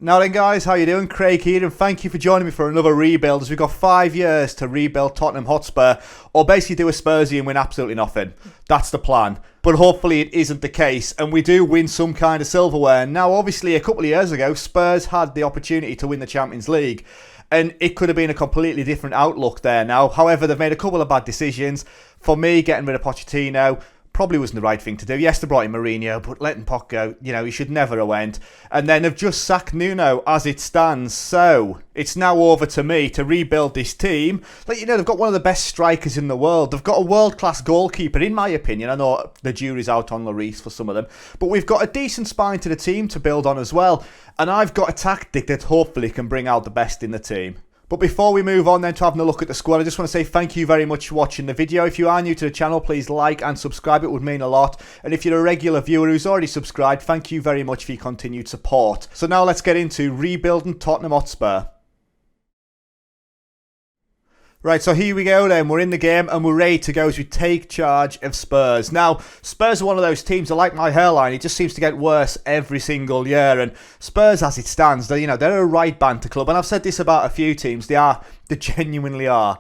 Now then guys, how you doing? Craig here, and thank you for joining me for another rebuild as we've got 5 years to rebuild Tottenham Hotspur, or basically do a Spursy and win absolutely nothing. That's the plan. But hopefully it isn't the case, and we do win some kind of silverware. Now obviously a couple of years ago, Spurs had the opportunity to win the Champions League, and it could have been a completely different outlook there now. However, they've made a couple of bad decisions. For me, getting rid of Pochettino probably wasn't the right thing to do. Yes, they brought in Mourinho, but letting Poch go, he should never have went. And then they've just sacked Nuno as it stands. So it's now over to me to rebuild this team. They've got one of the best strikers in the world. They've got a world-class goalkeeper, in my opinion. I know the jury's out on Lloris for some of them. But we've got a decent spine to the team to build on as well. And I've got a tactic that hopefully can bring out the best in the team. But before we move on then to having a look at the squad, I just want to say thank you very much for watching the video. If you are new to the channel, please like and subscribe. It would mean a lot. And if you're a regular viewer who's already subscribed, thank you very much for your continued support. So now let's get into rebuilding Tottenham Hotspur. Right, so here we go then. We're in the game and we're ready to go as we take charge of Spurs. Now, Spurs are one of those teams that, like my hairline, it just seems to get worse every single year. And Spurs, as it stands, they're a right banter club. And I've said this about a few teams. They genuinely are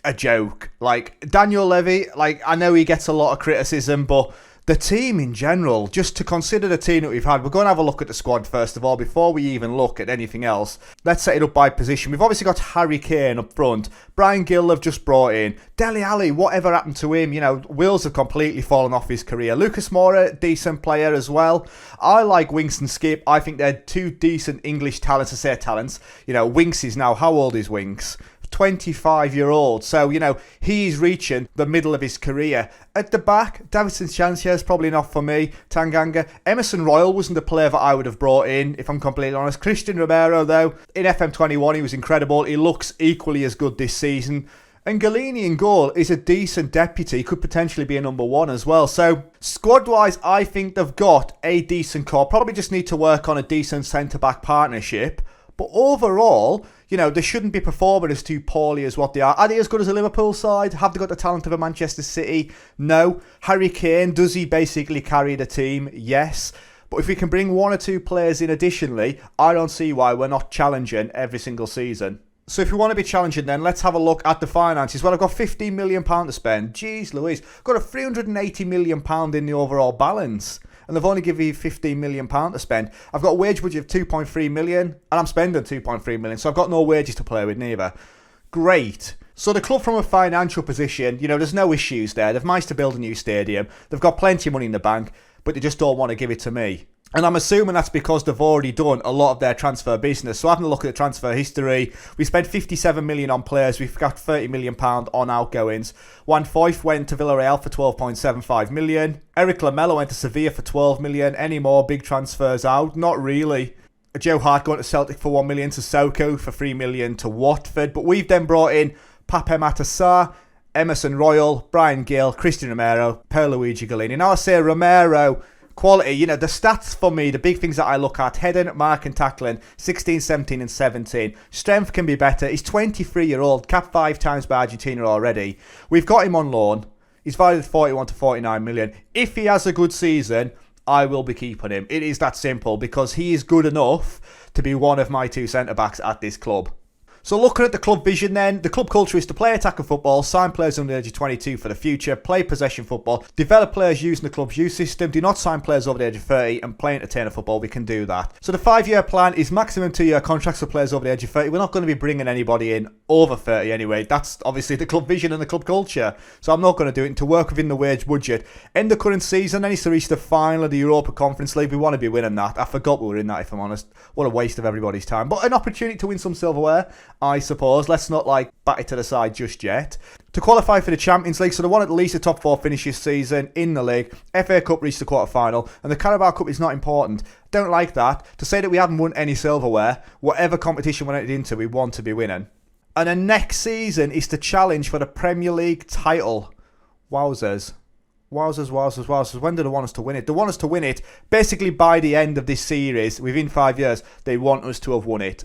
a joke. Like, Daniel Levy, I know he gets a lot of criticism, but the team in general, just to consider the team that we've had, we're going to have a look at the squad first of all, before we even look at anything else. Let's set it up by position. We've obviously got Harry Kane up front. Brian Gill have just brought in. Dele Alli, whatever happened to him? Wheels have completely fallen off his career. Lucas Moura, decent player as well. I like Winks and Skip. I think they're two decent English talents. I say talents. Winks is now, how old is Winks? 25-year-old, so he's reaching the middle of his career. At the back, Davinson Sanchez probably not for me. Tanganga, Emerson Royal wasn't the player that I would have brought in, if I'm completely honest. Christian Romero, though, in FM21 he was incredible. He looks equally as good this season. And Galini in goal is a decent deputy, could potentially be a number one as well. So squad-wise, I think they've got a decent core. Probably just need to work on a decent centre-back partnership. But overall, they shouldn't be performing as too poorly as what they are. Are they as good as a Liverpool side? Have they got the talent of a Manchester City? No. Harry Kane, does he basically carry the team? Yes. But if we can bring one or two players in additionally, I don't see why we're not challenging every single season. So if we want to be challenging then, let's have a look at the finances. Well, I've got £15 million to spend. Jeez Louise. I've got a £380 million in the overall balance. And they've only given you £15 million to spend. I've got a wage budget of 2.3 million, and I'm spending 2.3 million, so I've got no wages to play with neither. Great. So the club from a financial position, there's no issues there. They've managed to build a new stadium. They've got plenty of money in the bank, but they just don't want to give it to me. And I'm assuming that's because they've already done a lot of their transfer business. So having a look at the transfer history, we spent 57 million on players. We've got 30 million pound on outgoings. Juan Foyth went to Villarreal for 12.75 million. Eric Lamela went to Sevilla for 12 million. Any more big transfers out? Not really. Joe Hart going to Celtic for 1 million. Sissoko for 3 million to Watford. But we've then brought in Pape Matar, Emerson Royal, Brian Gill, Christian Romero, Pierluigi Galini. Now I say Romero, quality, the stats for me, the big things that I look at: heading, mark and tackling, 16, 17 and 17. Strength can be better. He's 23-year-old, capped 5 times by Argentina already. We've got him on loan. He's valued at 41 to 49 million. If he has a good season, I will be keeping him. It is that simple, because he is good enough to be one of my 2 centre-backs at this club. So looking at the club vision then, the club culture is to play attacking football, sign players under the age of 22 for the future, play possession football, develop players using the club's youth system, do not sign players over the age of 30 and play entertainer football. We can do that. So the 5-year plan is maximum 2-year contracts for players over the age of 30. We're not going to be bringing anybody in over 30 anyway. That's obviously the club vision and the club culture. So I'm not going to do it, and to work within the wage budget. End the current season, then it's to reach the final of the Europa Conference League. We want to be winning that. I forgot we were in that, if I'm honest. What a waste of everybody's time. But an opportunity to win some silverware, I suppose. Let's not bat it to the side just yet. To qualify for the Champions League, so they want at least a top 4 finish this season in the league. FA Cup reached the quarter-final, and the Carabao Cup is not important. Don't like that. To say that we haven't won any silverware, whatever competition we're entered into, we want to be winning. And the next season is to challenge for the Premier League title. Wowzers. Wowzers, wowzers, wowzers. When do they want us to win it? They want us to win it basically by the end of this series. Within 5 years, they want us to have won it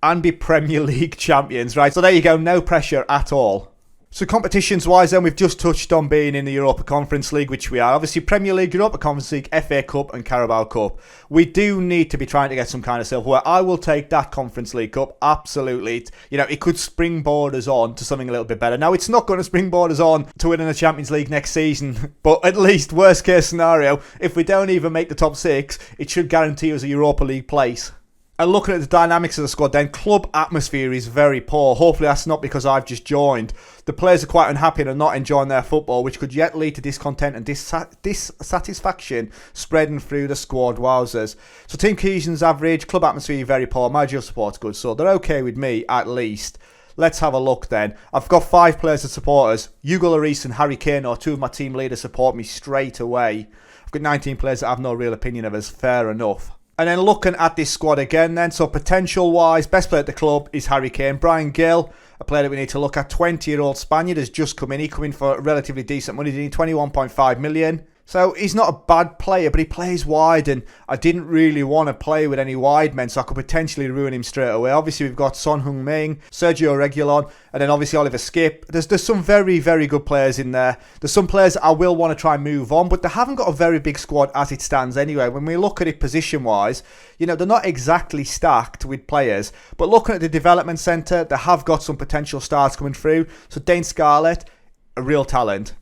and be Premier League champions, right? So there you go, no pressure at all. So competitions-wise then, we've just touched on being in the Europa Conference League, which we are. Obviously, Premier League, Europa Conference League, FA Cup and Carabao Cup. We do need to be trying to get some kind of silverware. I will take that Conference League Cup, absolutely. You know, it could springboard us on to something a little bit better. Now, it's not going to springboard us on to winning the Champions League next season, but at least, worst case scenario, if we don't even make the top 6, it should guarantee us a Europa League place. And looking at the dynamics of the squad then, club atmosphere is very poor. Hopefully that's not because I've just joined. The players are quite unhappy and are not enjoying their football, which could yet lead to discontent and dissatisfaction spreading through the squad. Wowzers. So team cohesion's average, club atmosphere very poor, managerial support's good, so they're okay with me at least. Let's have a look then. I've got 5 players as supporters. Hugo Lloris and Harry Kane are 2 of my team leaders, support me straight away. I've got 19 players that have no real opinion of us, fair enough. And then looking at this squad again then, so potential-wise, best player at the club is Harry Kane. Brian Gill, a player that we need to look at, 20-year-old Spaniard, has just come in. He come in for relatively decent money, didn't he? 21.5 million. So he's not a bad player, but he plays wide, and I didn't really want to play with any wide men, so I could potentially ruin him straight away. Obviously, we've got Son Heung-min, Sergio Reguilon, and then obviously Oliver Skip. There's some very, very good players in there. There's some players that I will want to try and move on, but they haven't got a very big squad as it stands anyway. When we look at it position-wise, you know, they're not exactly stacked with players, but looking at the development centre, they have got some potential stars coming through. So Dane Scarlett, a real talent.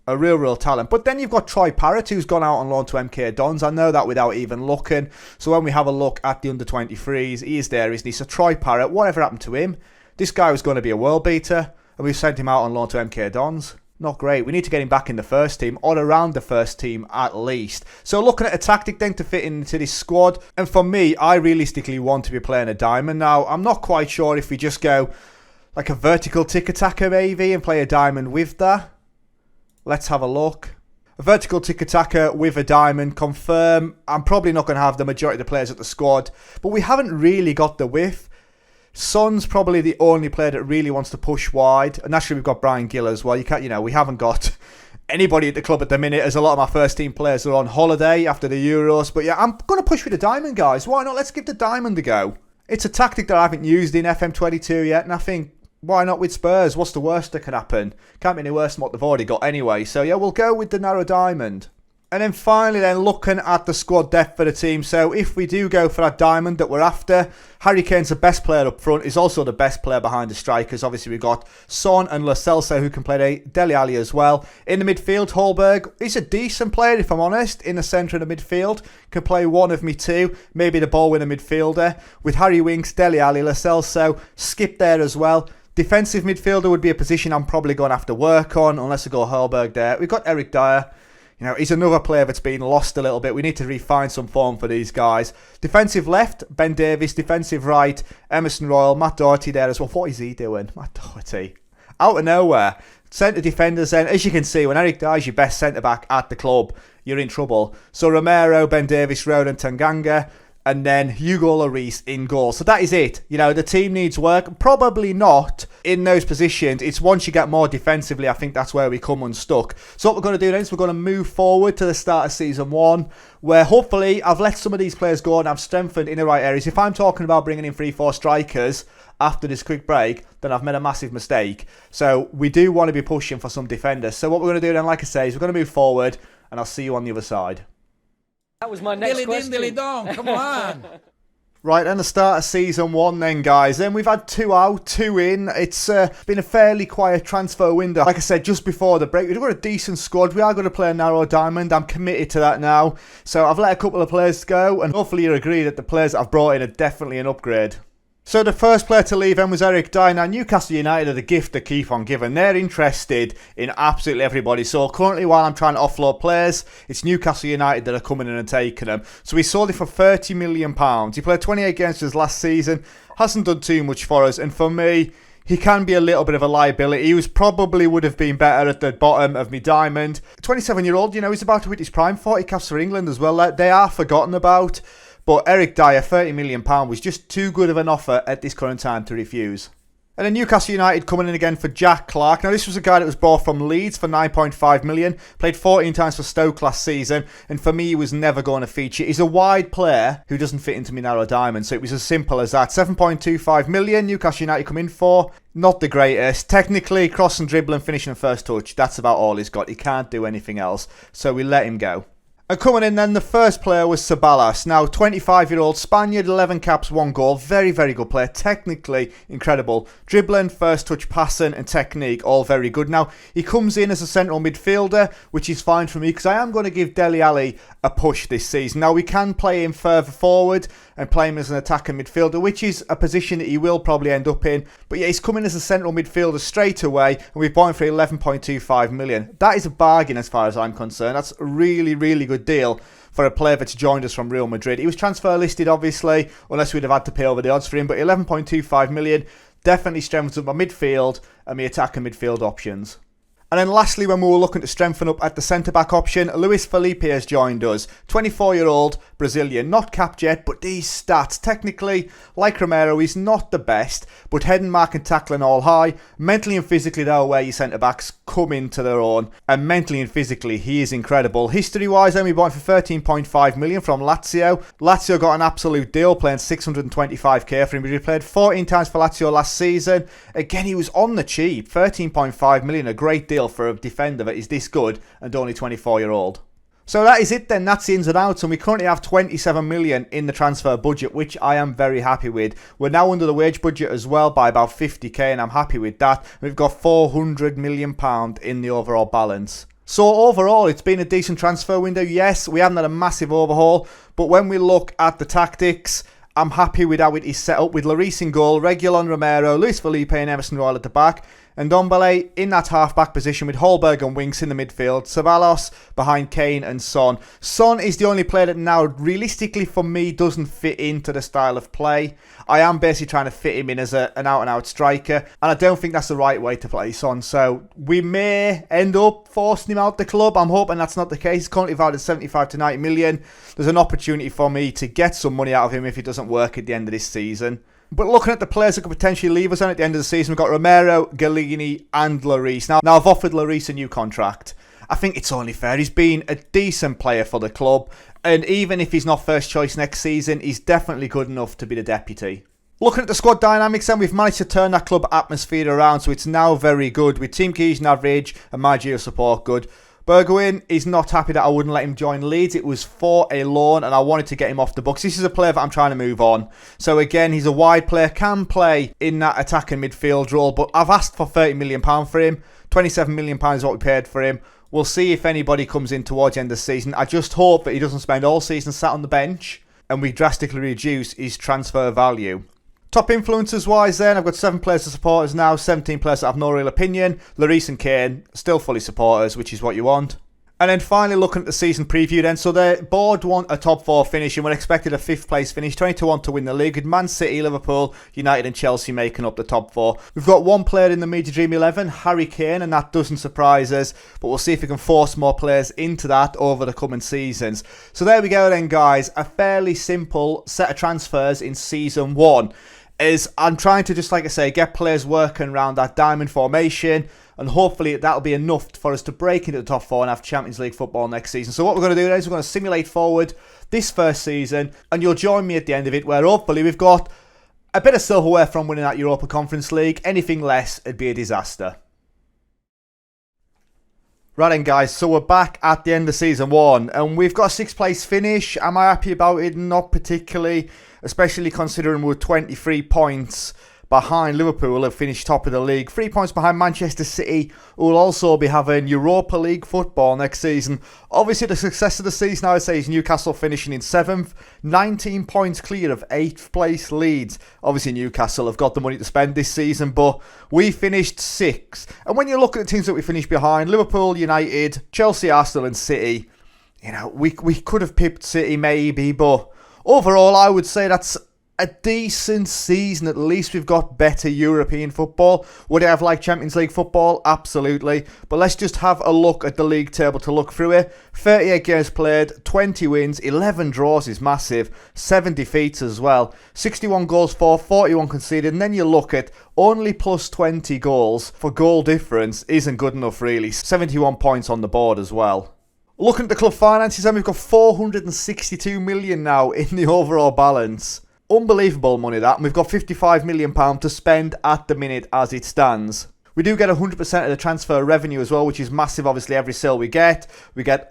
A real talent. But then you've got Troy Parrott, who's gone out on loan to MK Dons. I know that without even looking. So when we have a look at the under-23s, he is there, isn't he? So Troy Parrott, whatever happened to him? This guy was going to be a world beater, and we've sent him out on loan to MK Dons. Not great. We need to get him back in the first team, or around the first team at least. So looking at a tactic then to fit into this squad. And for me, I realistically want to be playing a diamond. Now, I'm not quite sure if we just go like a vertical tick-attacker maybe and play a diamond with that. Let's have a look. A vertical tick-attacker with a diamond, confirm. I'm probably not going to have the majority of the players at the squad, but we haven't really got the width. Son's probably the only player that really wants to push wide, and naturally we've got Brian Gill as well. We haven't got anybody at the club at the minute, as a lot of my first team players are on holiday after the Euros. But yeah, I'm going to push with the diamond, guys. Why not? Let's give the diamond a go. It's a tactic that I haven't used in FM22 yet, and I think, why not with Spurs? What's the worst that can happen? Can't be any worse than what they've already got anyway. So yeah, we'll go with the narrow diamond. And then finally then, looking at the squad depth for the team. So if we do go for that diamond that we're after, Harry Kane's the best player up front. He's also the best player behind the strikers. Obviously we've got Son and Lo Celso, who can play Dele Alli as well. In the midfield, Holberg, he's a decent player if I'm honest. In the centre of the midfield, can play one of me two. Maybe the ball winner midfielder. With Harry Winks, Dele Alli, Lo Celso, Skip there as well. Defensive midfielder would be a position I'm probably going to have to work on, unless I go Holberg there. We've got Eric Dyer. You know, he's another player that's been lost a little bit. We need to refine some form for these guys. Defensive left, Ben Davies. Defensive right, Emerson Royal. Matt Doherty there as well. What is he doing? Matt Doherty. Out of nowhere. Centre defenders then. As you can see, when Eric Dyer's your best centre-back at the club, you're in trouble. So Romero, Ben Davies, Ronan Tanganga, and then Hugo Lloris in goal. So that is it. You know, the team needs work. Probably not in those positions. It's once you get more defensively, I think that's where we come unstuck. So what we're going to do then is we're going to move forward to the start of Season 1, where hopefully I've let some of these players go and I've strengthened in the right areas. If I'm talking about bringing in 3-4 strikers after this quick break, then I've made a massive mistake. So we do want to be pushing for some defenders. So what we're going to do then, like I say, is we're going to move forward, and I'll see you on the other side. That was my next question. Dilly dong, come on. Right, and the start of Season 1 then, guys. Then we've had 2 out, 2 in. It's been a fairly quiet transfer window. Like I said, just before the break, we've got a decent squad. We are going to play a narrow diamond. I'm committed to that now. So I've let a couple of players go, and hopefully you agree that the players that I've brought in are definitely an upgrade. So the first player to leave then was Eric Dyer. Now Newcastle United are the gift that keep on giving. They're interested in absolutely everybody. So currently, while I'm trying to offload players, it's Newcastle United that are coming in and taking them. So we sold it for £30 million. He played 28 games for us last season. Hasn't done too much for us. And for me, he can be a little bit of a liability. He probably would have been better at the bottom of me diamond. 27-year-old, you know, he's about to hit his prime. 40 caps for England as well. They are forgotten about. But Eric Dyer, £30 million, was just too good of an offer at this current time to refuse. And then Newcastle United coming in again for Jack Clark. Now, this was a guy that was bought from Leeds for 9.5 million. Played 14 times for Stoke last season. And for me, he was never going to feature. He's a wide player who doesn't fit into my narrow diamond. So it was as simple as that. 7.25 million Newcastle United come in for. Not the greatest. Technically, cross and dribble and finishing and first touch. That's about all he's got. He can't do anything else. So we let him go. And coming in then, the first player was Ceballos. Now, 25-year-old Spaniard, 11 caps, 1 goal. Very, very good player. Technically incredible. Dribbling, first touch, passing and technique, all very good. Now, he comes in as a central midfielder, which is fine for me because I am going to give Dele Alli a push this season. Now, we can play him further forward and play him as an attacking midfielder, which is a position that he will probably end up in. But yeah, he's coming as a central midfielder straight away, and we've bought him for 11.25 million. That is a bargain as far as I'm concerned. That's a really, really good deal for a player that's joined us from Real Madrid. He was transfer listed, obviously, unless we'd have had to pay over the odds for him, but 11.25 million definitely strengthens up my midfield and my attacking midfield options. And then lastly, when we were looking to strengthen up at the centre-back option, Luis Felipe has joined us. 24-year-old Brazilian, not capped yet, but these stats, technically, like Romero, he's not the best, but heading, mark and tackling all high. Mentally and physically, though, where your centre-backs come into their own. And mentally and physically, he is incredible. History-wise, then, we bought him for 13.5 million from Lazio. Lazio got an absolute deal, playing 625k for him. He played 14 times for Lazio last season. Again, he was on the cheap. 13.5 million, a great deal for a defender that is this good and only 24-year-old. So that is it then, that's the ins and outs, and we currently have 27 million in the transfer budget, which I am very happy with. We're now under the wage budget as well by about 50k, and I'm happy with that. We've got 400 million pound in the overall balance. So overall, it's been a decent transfer window. Yes, we haven't had a massive overhaul, but when we look at the tactics, I'm happy with how it is set up with Lloris in goal, Reguilon, Romero, Luis Felipe and Emerson Royal at the back. And Ndombele in that half-back position with Holberg and Winks in the midfield. Ceballos behind Kane and Son. Son is the only player that now, realistically for me, doesn't fit into the style of play. I am basically trying to fit him in as an out-and-out striker. And I don't think that's the right way to play Son. So we may end up forcing him out the club. I'm hoping that's not the case. He's currently valued at 75 to 90 million. There's an opportunity for me to get some money out of him if it doesn't work at the end of this season. But looking at the players that could potentially leave us on at the end of the season, we've got Romero, Galini and Lloris. Now I've offered Lloris a new contract. I think it's only fair. He's been a decent player for the club. And even if he's not first choice next season, he's definitely good enough to be the deputy. Looking at the squad dynamics, then we've managed to turn that club atmosphere around. So it's now very good with team cohesion average and managerial support good. Bergwijn is not happy that I wouldn't let him join Leeds. It was for a loan and I wanted to get him off the books. This is a player that I'm trying to move on. So again, he's a wide player, can play in that attacking midfield role, but I've asked for £30 million for him. £27 million is what we paid for him. We'll see if anybody comes in towards the end of the season. I just hope that he doesn't spend all season sat on the bench and we drastically reduce his transfer value. Top influencers wise then, I've got 7 players as supporters now, 17 players that have no real opinion. Lloris and Kane, still fully supporters, which is what you want. And then finally looking at the season preview then, so the board want a top 4 finish and we're expected a 5th place finish, 20-1 to win the league with Man City, Liverpool, United and Chelsea making up the top 4. We've got one player in the Media Dream 11, Harry Kane, and that doesn't surprise us, but we'll see if we can force more players into that over the coming seasons. So there we go then guys, a fairly simple set of transfers in season 1. Is I'm trying to just, like I say, get players working around that diamond formation and hopefully that'll be enough for us to break into the top 4 and have Champions League football next season. So what we're going to do is we're going to simulate forward this first season and you'll join me at the end of it where hopefully we've got a bit of silverware from winning that Europa Conference League. Anything less, it'd be a disaster. Right then guys, so we're back at the end of season 1 and we've got a 6th place finish. Am I happy about it? Not particularly, especially considering we're 23 points behind Liverpool, who have finished top of the league. 3 points behind Manchester City, who will also be having Europa League football next season. Obviously the success of the season I would say is Newcastle finishing in 7th, 19 points clear of 8th place Leeds. Obviously Newcastle have got the money to spend this season, but we finished 6th. And when you look at the teams that we finished behind, Liverpool, United, Chelsea, Arsenal and City, you know, we could have pipped City maybe, but overall I would say that's a decent season. At least we've got better European football. Would I have liked Champions League football? Absolutely. But let's just have a look at the league table to look through it. 38 games played, 20 wins, 11 draws is massive, 7 defeats as well. 61 goals for, 41 conceded. And then you look at only plus 20 goals for goal difference isn't good enough really. 71 points on the board as well. Looking at the club finances, then we've got 462 million now in the overall balance. Unbelievable money that, and we've got £55 million to spend at the minute as it stands. We do get 100% of the transfer revenue as well, which is massive. Obviously, every sale we get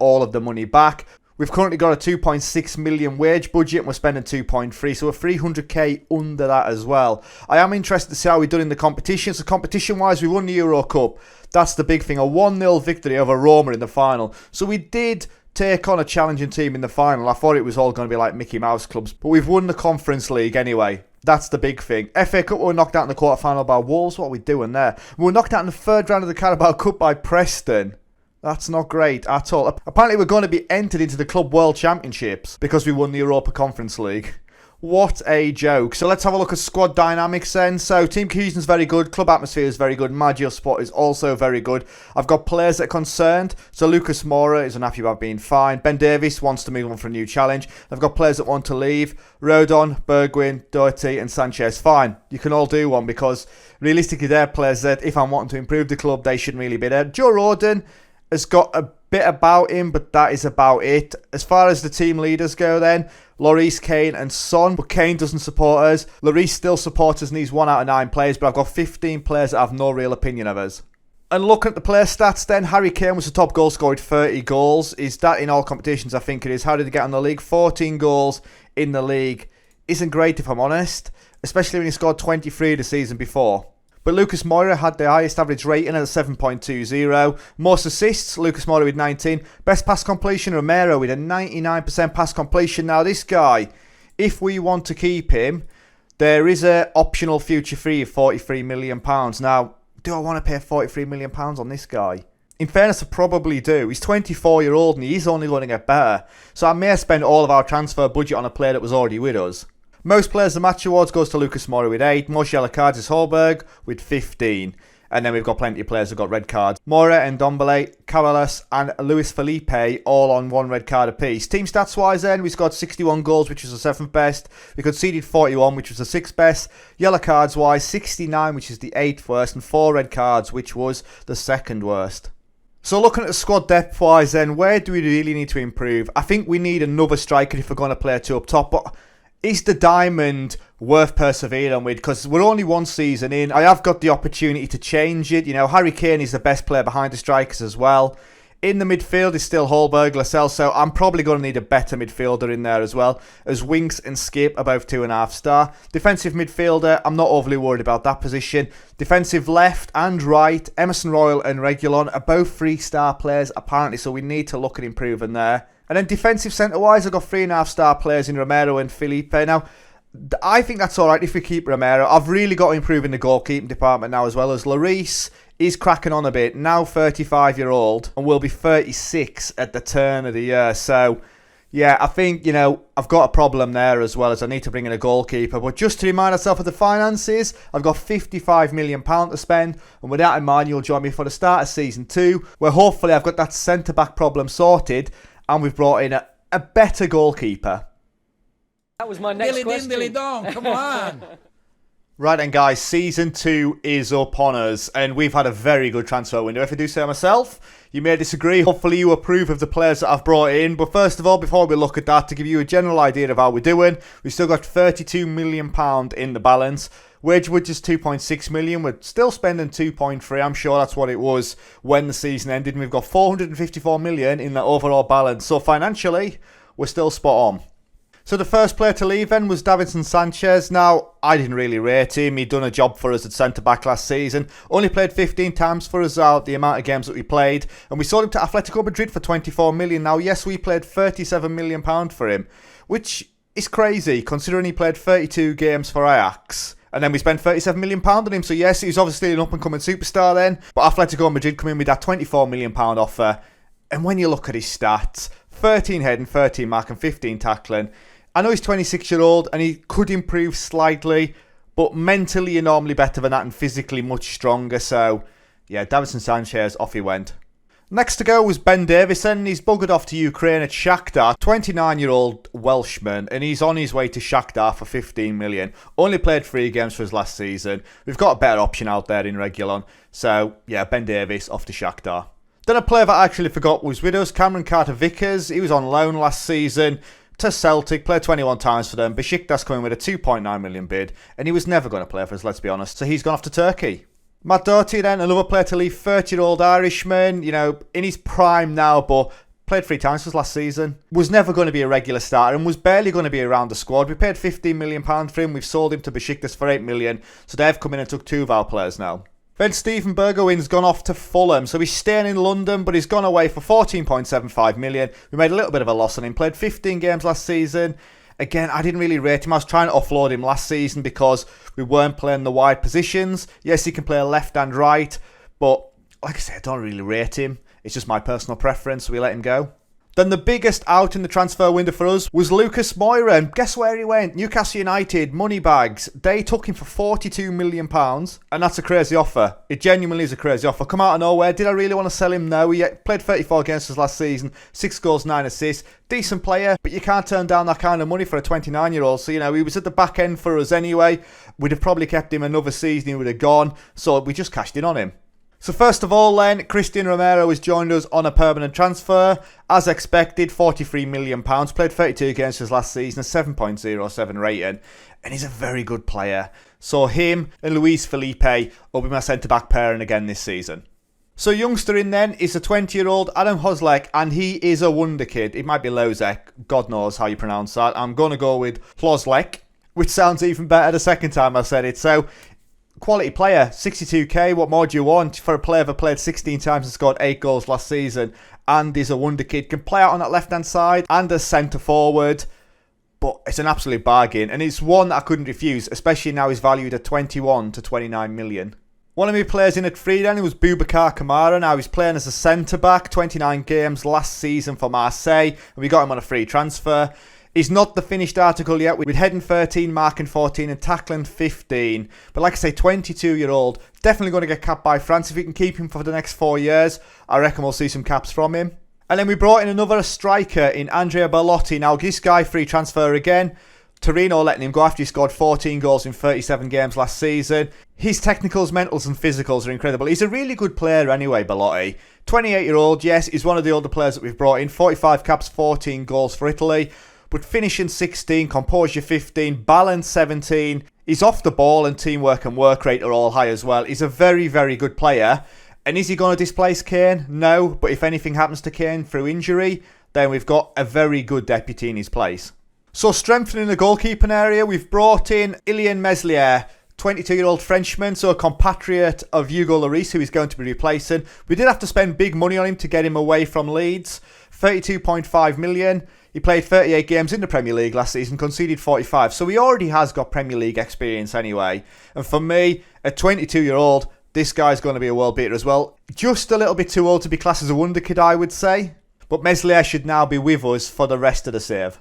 all of the money back. We've currently got a 2.6 million wage budget and we're spending 2.3, so we're 300k under that as well. I am interested to see how we've done in the competition. So competition-wise, we won the Euro Cup. That's the big thing, a 1-0 victory over Roma in the final. So we did take on a challenging team in the final. I thought it was all going to be like Mickey Mouse clubs, but we've won the Conference League anyway. That's the big thing. FA Cup, we were knocked out in the quarter-final by Wolves. What are we doing there? We were knocked out in the third round of the Carabao Cup by Preston. That's not great at all. Apparently we're going to be entered into the Club World Championships because we won the Europa Conference League. What a joke. So let's have a look at squad dynamics then. So team cohesion is very good. Club atmosphere is very good. Maggio support is also very good. I've got players that are concerned. So Lucas Moura is unhappy about being fined. Ben Davies wants to move on for a new challenge. I've got players that want to leave. Rodon, Bergwijn, Doherty and Sanchez. Fine. You can all do one because realistically they're players that if I'm wanting to improve the club, they shouldn't really be there. Joe Rodon has got a bit about him, but that is about it. As far as the team leaders go then, Lloris, Kane and Son, but Kane doesn't support us. Lloris still supports us and he's 1 out of 9 players, but I've got 15 players that have no real opinion of us. And looking at the player stats then, Harry Kane was the top goal scorer with 30 goals. Is that in all competitions? I think it is. How did he get on the league? 14 goals in the league. Isn't great if I'm honest, especially when he scored 23 the season before. But Lucas Moura had the highest average rating at a 7.20. Most assists, Lucas Moura with 19. Best pass completion, Romero with a 99% pass completion. Now this guy, if we want to keep him, there is an optional future fee of £43 million. Now, do I want to pay £43 million on this guy? In fairness, I probably do. He's 24-year-old and he's only going to get better. So I may spend all of our transfer budget on a player that was already with us. Most players of the match awards goes to Lucas Moura with 8. Most yellow cards is Holberg with 15. And then we've got plenty of players who got red cards. Moura and Ndombele, Carvalhas and Luis Felipe all on 1 red card apiece. Team stats wise then, we scored 61 goals, which was the 7th best. We conceded 41, which was the 6th best. Yellow cards wise, 69, which is the 8th worst. And 4 red cards, which was the 2nd worst. So looking at the squad depth wise then, where do we really need to improve? I think we need another striker if we're going to play 2 up top. But is the diamond worth persevering with? Because we're only 1 season in. I have got the opportunity to change it. You know, Harry Kane is the best player behind the strikers as well. In the midfield is still Holberg, Lascelles, so I'm probably going to need a better midfielder in there as well. As Winks and Skip are both 2.5 star. Defensive midfielder, I'm not overly worried about that position. Defensive left and right, Emerson Royal and Reguilon are both 3-star players apparently, so we need to look at improving there. And then defensive centre-wise, I've got 3.5 star players in Romero and Felipe. Now, I think that's alright if we keep Romero. I've really got to improve in the goalkeeping department now as well, as Lloris is cracking on a bit. Now 35-year-old and will be 36 at the turn of the year. So, yeah, I think, you know, I've got a problem there as well, as I need to bring in a goalkeeper. But just to remind myself of the finances, I've got £55 million to spend. And with that in mind, you'll join me for the start of Season 2, where hopefully I've got that centre-back problem sorted and we've brought in a better goalkeeper. That was my next question. Dilly dong, come on. Right then guys, Season 2 is upon us and we've had a very good transfer window. If I do say myself, you may disagree. Hopefully you approve of the players that I've brought in. But first of all, before we look at that, to give you a general idea of how we're doing, we've still got £32 million in the balance. Wage budget's 2.6 million. We're still spending 2.3. I'm sure that's what it was when the season ended. And we've got 454 million in the overall balance. So financially, we're still spot on. So the first player to leave then was Davinson Sanchez. Now, I didn't really rate him. He'd done a job for us at centre-back last season. Only played 15 times for us out the amount of games that we played. And we sold him to Atletico Madrid for 24 million. Now, yes, we played £37 million for him, which is crazy considering he played 32 games for Ajax. And then we spent £37 million on him. So yes, he's obviously an up-and-coming superstar then. But Atletico Madrid come in with that £24 million offer. And when you look at his stats, 13 heading, 13 marking, 15 tackling. I know he's 26-year-old and he could improve slightly, but mentally you're normally better than that and physically much stronger. So, yeah, Davinson Sanchez, off he went. Next to go was Ben Davison. He's buggered off to Ukraine at Shakhtar. 29-year-old Welshman, and he's on his way to Shakhtar for 15 million. Only played 3 games for his last season. We've got a better option out there in Regulon. So, yeah, Ben Davis off to Shakhtar. Then a player that I actually forgot was with us, Cameron Carter-Vickers. He was on loan last season to Celtic, played 21 times for them. Besiktas coming with a 2.9 million bid, and he was never going to play for us, let's be honest. So he's gone off to Turkey. Matt Doherty then, another player to leave, 30-year-old Irishman, you know, in his prime now, but played 3 times for us last season. Was never going to be a regular starter and was barely going to be around the squad. We paid £15 million for him. We've sold him to Besiktas for £8 million. So they've come in and took 2 of our players now. Then Stephen Bergwin's gone off to Fulham. So he's staying in London, but he's gone away for £14.75 million. We made a little bit of a loss on him. Played 15 games last season. Again, I didn't really rate him. I was trying to offload him last season because we weren't playing the wide positions. Yes, he can play left and right, but like I said, I don't really rate him. It's just my personal preference, so we let him go. Then the biggest out in the transfer window for us was Lucas Moura. And guess where he went? Newcastle United, money bags. They took him for £42 million. And that's a crazy offer. It genuinely is a crazy offer. Come out of nowhere. Did I really want to sell him? No. He played 34 games for last season. 6 goals, 9 assists. Decent player, but you can't turn down that kind of money for a 29-year-old. So, you know, he was at the back end for us anyway. We'd have probably kept him another season. He would have gone. So we just cashed in on him. So first of all then, Christian Romero has joined us on a permanent transfer. As expected, £43 million. Played 32 games for his last season, a 7.07 rating. And he's a very good player. So him and Luis Felipe will be my centre-back pairing again this season. So youngster in then is a 20-year-old Adam Hoslek, and he is a wonder kid. It might be Lozek, God knows how you pronounce that. I'm going to go with Hlozlek, which sounds even better the second time I said it. So quality player, 62k, what more do you want for a player that played 16 times and scored 8 goals last season and is a wonder kid, can play out on that left-hand side and as centre forward, but it's an absolute bargain and it's one that I couldn't refuse, especially now he's valued at 21 to 29 million. One of my players in at free then was Boubacar Kamara. Now he's playing as a centre-back, 29 games last season for Marseille, and we got him on a free transfer. He's not the finished article yet, with heading 13, marking 14 and tackling 15. But like I say, 22-year-old, definitely going to get capped by France. If we can keep him for the next 4 years, I reckon we'll see some caps from him. And then we brought in another striker in Andrea Bellotti. Now this guy, free transfer again. Torino letting him go after he scored 14 goals in 37 games last season. His technicals, mentals and physicals are incredible. He's a really good player anyway, Bellotti. 28-year-old, yes, he's one of the older players that we've brought in. 45 caps, 14 goals for Italy. But finishing 16, composure 15, balance 17. He's off the ball and teamwork and work rate are all high as well. He's a very, very good player. And is he going to displace Kane? No. But if anything happens to Kane through injury, then we've got a very good deputy in his place. So strengthening the goalkeeping area, we've brought in Ilian Meslier, 22-year-old Frenchman, so a compatriot of Hugo Lloris, who he's going to be replacing. We did have to spend big money on him to get him away from Leeds, 32.5 million. He played 38 games in the Premier League last season, conceded 45. So he already has got Premier League experience anyway. And for me, a 22-year-old, this guy's going to be a world beater as well. Just a little bit too old to be classed as a wonder kid, I would say. But Meslier should now be with us for the rest of the save.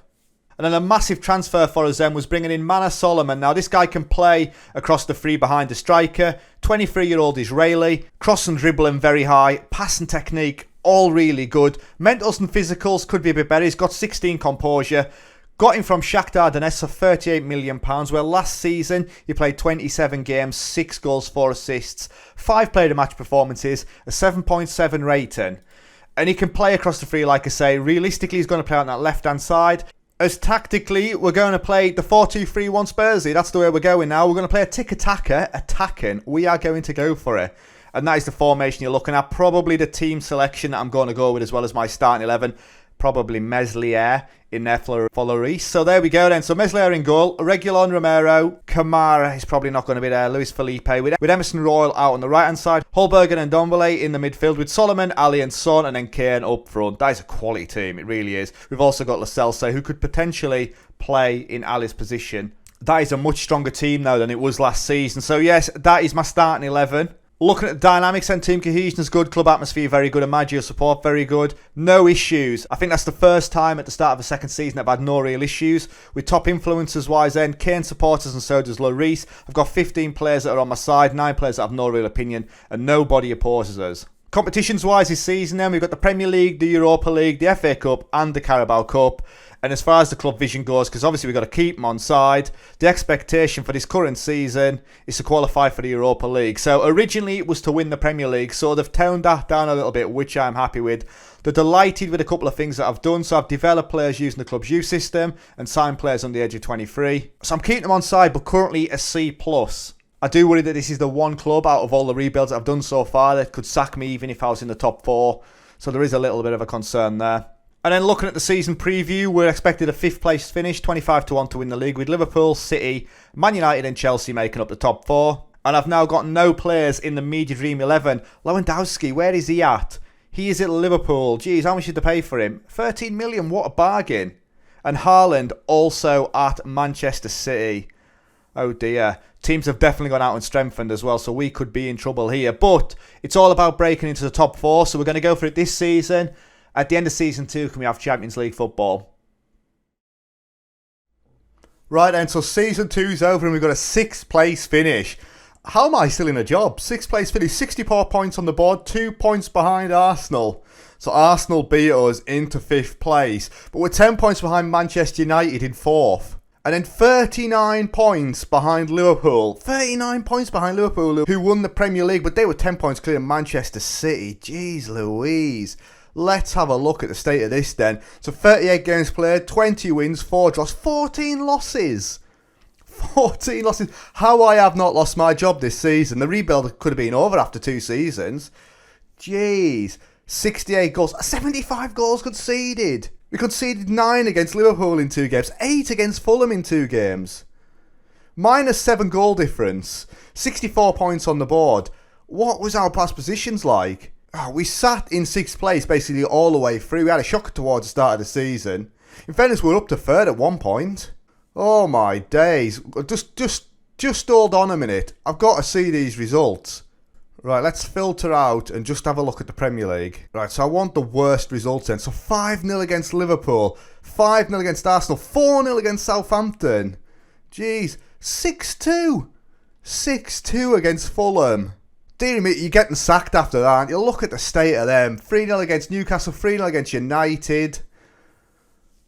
And then a massive transfer for us then was bringing in Mana Solomon. Now this guy can play across the three behind the striker. 23-year-old Israeli. Cross and dribbling very high. Passing technique, all really good. Mentals and physicals could be a bit better. He's got 16 composure. Got him from Shakhtar Donetsk for £38 million, where last season he played 27 games, 6 goals, 4 assists, 5 player of match performances, a 7.7 rating. And he can play across the three, like I say. Realistically, he's going to play on that left-hand side. As tactically, we're going to play the 4-2-3-1 Spursy. That's the way we're going now. We're going to play a tick-attacker, attacking. We are going to go for it. And that is the formation you're looking at. Probably the team selection that I'm going to go with as well as my starting 11. Probably Meslier in there for Lloris. So there we go then. So Meslier in goal. Reguilon, Romero. Kamara is probably not going to be there. Luis Felipe with Emerson Royal out on the right-hand side. Holbergen and Dombele in the midfield with Solomon, Ali and Son, and then Kane up front. That is a quality team. It really is. We've also got Lo Celso, who could potentially play in Ali's position. That is a much stronger team now than it was last season. So yes, that is my starting 11. Looking at the dynamics and team cohesion is good, club atmosphere very good, and managerial support very good. No issues. I think that's the first time at the start of the second season I've had no real issues. With top influencers wise then, Kane supporters and so does Lloris. I've got 15 players that are on my side, 9 players that have no real opinion, and nobody opposes us. Competitions wise this season then, we've got the Premier League, the Europa League, the FA Cup and the Carabao Cup. And as far as the club vision goes, because obviously we've got to keep them on side, the expectation for this current season is to qualify for the Europa League. So originally it was to win the Premier League, so they've toned that down a little bit, which I'm happy with. They're delighted with a couple of things that I've done. So I've developed players using the club's youth system and signed players under the age of 23. So I'm keeping them on side, but currently a C+. I do worry that this is the one club out of all the rebuilds that I've done so far that could sack me even if I was in the top 4. So there is a little bit of a concern there. And then looking at the season preview, we're expected a 5th place finish, 25-1 to win the league, with Liverpool, City, Man United and Chelsea making up the top 4. And I've now got no players in the Media Dream 11. Lewandowski, where is he at? He is at Liverpool. Jeez, how much did they pay for him? 13 million, what a bargain. And Haaland also at Manchester City. Oh dear. Teams have definitely gone out and strengthened as well, so we could be in trouble here. But it's all about breaking into the top 4, so we're going to go for it this season. At the end of Season 2, can we have Champions League football? Right then, so Season 2's over and we've got a 6th place finish. How am I still in a job? 6th place finish, 64 points on the board, 2 points behind Arsenal. So Arsenal beat us into 5th place. But we're 10 points behind Manchester United in 4th. And then 39 points behind Liverpool. 39 points behind Liverpool, who won the Premier League, but they were 10 points clear of Manchester City. Jeez Louise. Let's have a look at the state of this then. So 38 games played, 20 wins, 4 draws, 14 losses. 14 losses. How I have not lost my job this season. The rebuild could have been over after 2 seasons. Jeez. 68 goals, 75 goals conceded. We conceded 9 against Liverpool in 2 games, 8 against Fulham in 2 games. Minus 7 goal difference, 64 points on the board. What was our past positions like? We sat in 6th place basically all the way through. We had a shocker towards the start of the season. In fairness, we were up to 3rd at one point. Oh my days. Just hold on a minute. I've got to see these results. Right, let's filter out and just have a look at the Premier League. Right, so I want the worst results then. So 5-0 against Liverpool, 5-0 against Arsenal, 4-0 against Southampton. Jeez, 6-2. 6-2 against Fulham. Dear me, you're getting sacked after that, aren't you? Look at the state of them. 3-0 against Newcastle, 3-0 against United.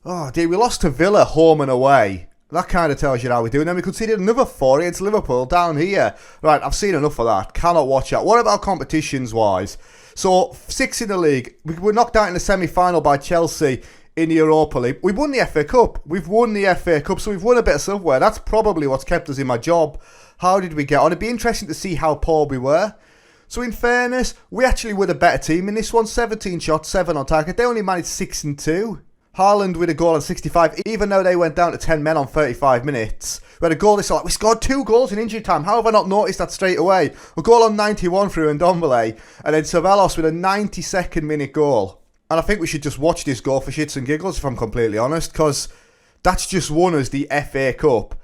Oh dear, we lost to Villa home and away. That kind of tells you how we do. And then we conceded another 4 against Liverpool down here. Right, I've seen enough of that. Cannot watch that. What about competitions-wise? So, 6 in the league. We were knocked out in the semi-final by Chelsea in the Europa League. We won the FA Cup. We've won the FA Cup, so we've won a bit of silverware. That's probably what's kept us in my job. How did we get on? It'd be interesting to see how poor we were. So in fairness, we actually were the better team in this one. 17 shots, 7 on target. They only managed 6 and 2. Haaland with a goal on 65, even though they went down to 10 men on 35 minutes. We had a goal this like we scored 2 goals in injury time. How have I not noticed that straight away? A goal on 91 through Ndombele, and then Ceballos with a 92nd minute goal. And I think we should just watch this goal for shits and giggles, if I'm completely honest, because that's just won us the FA Cup.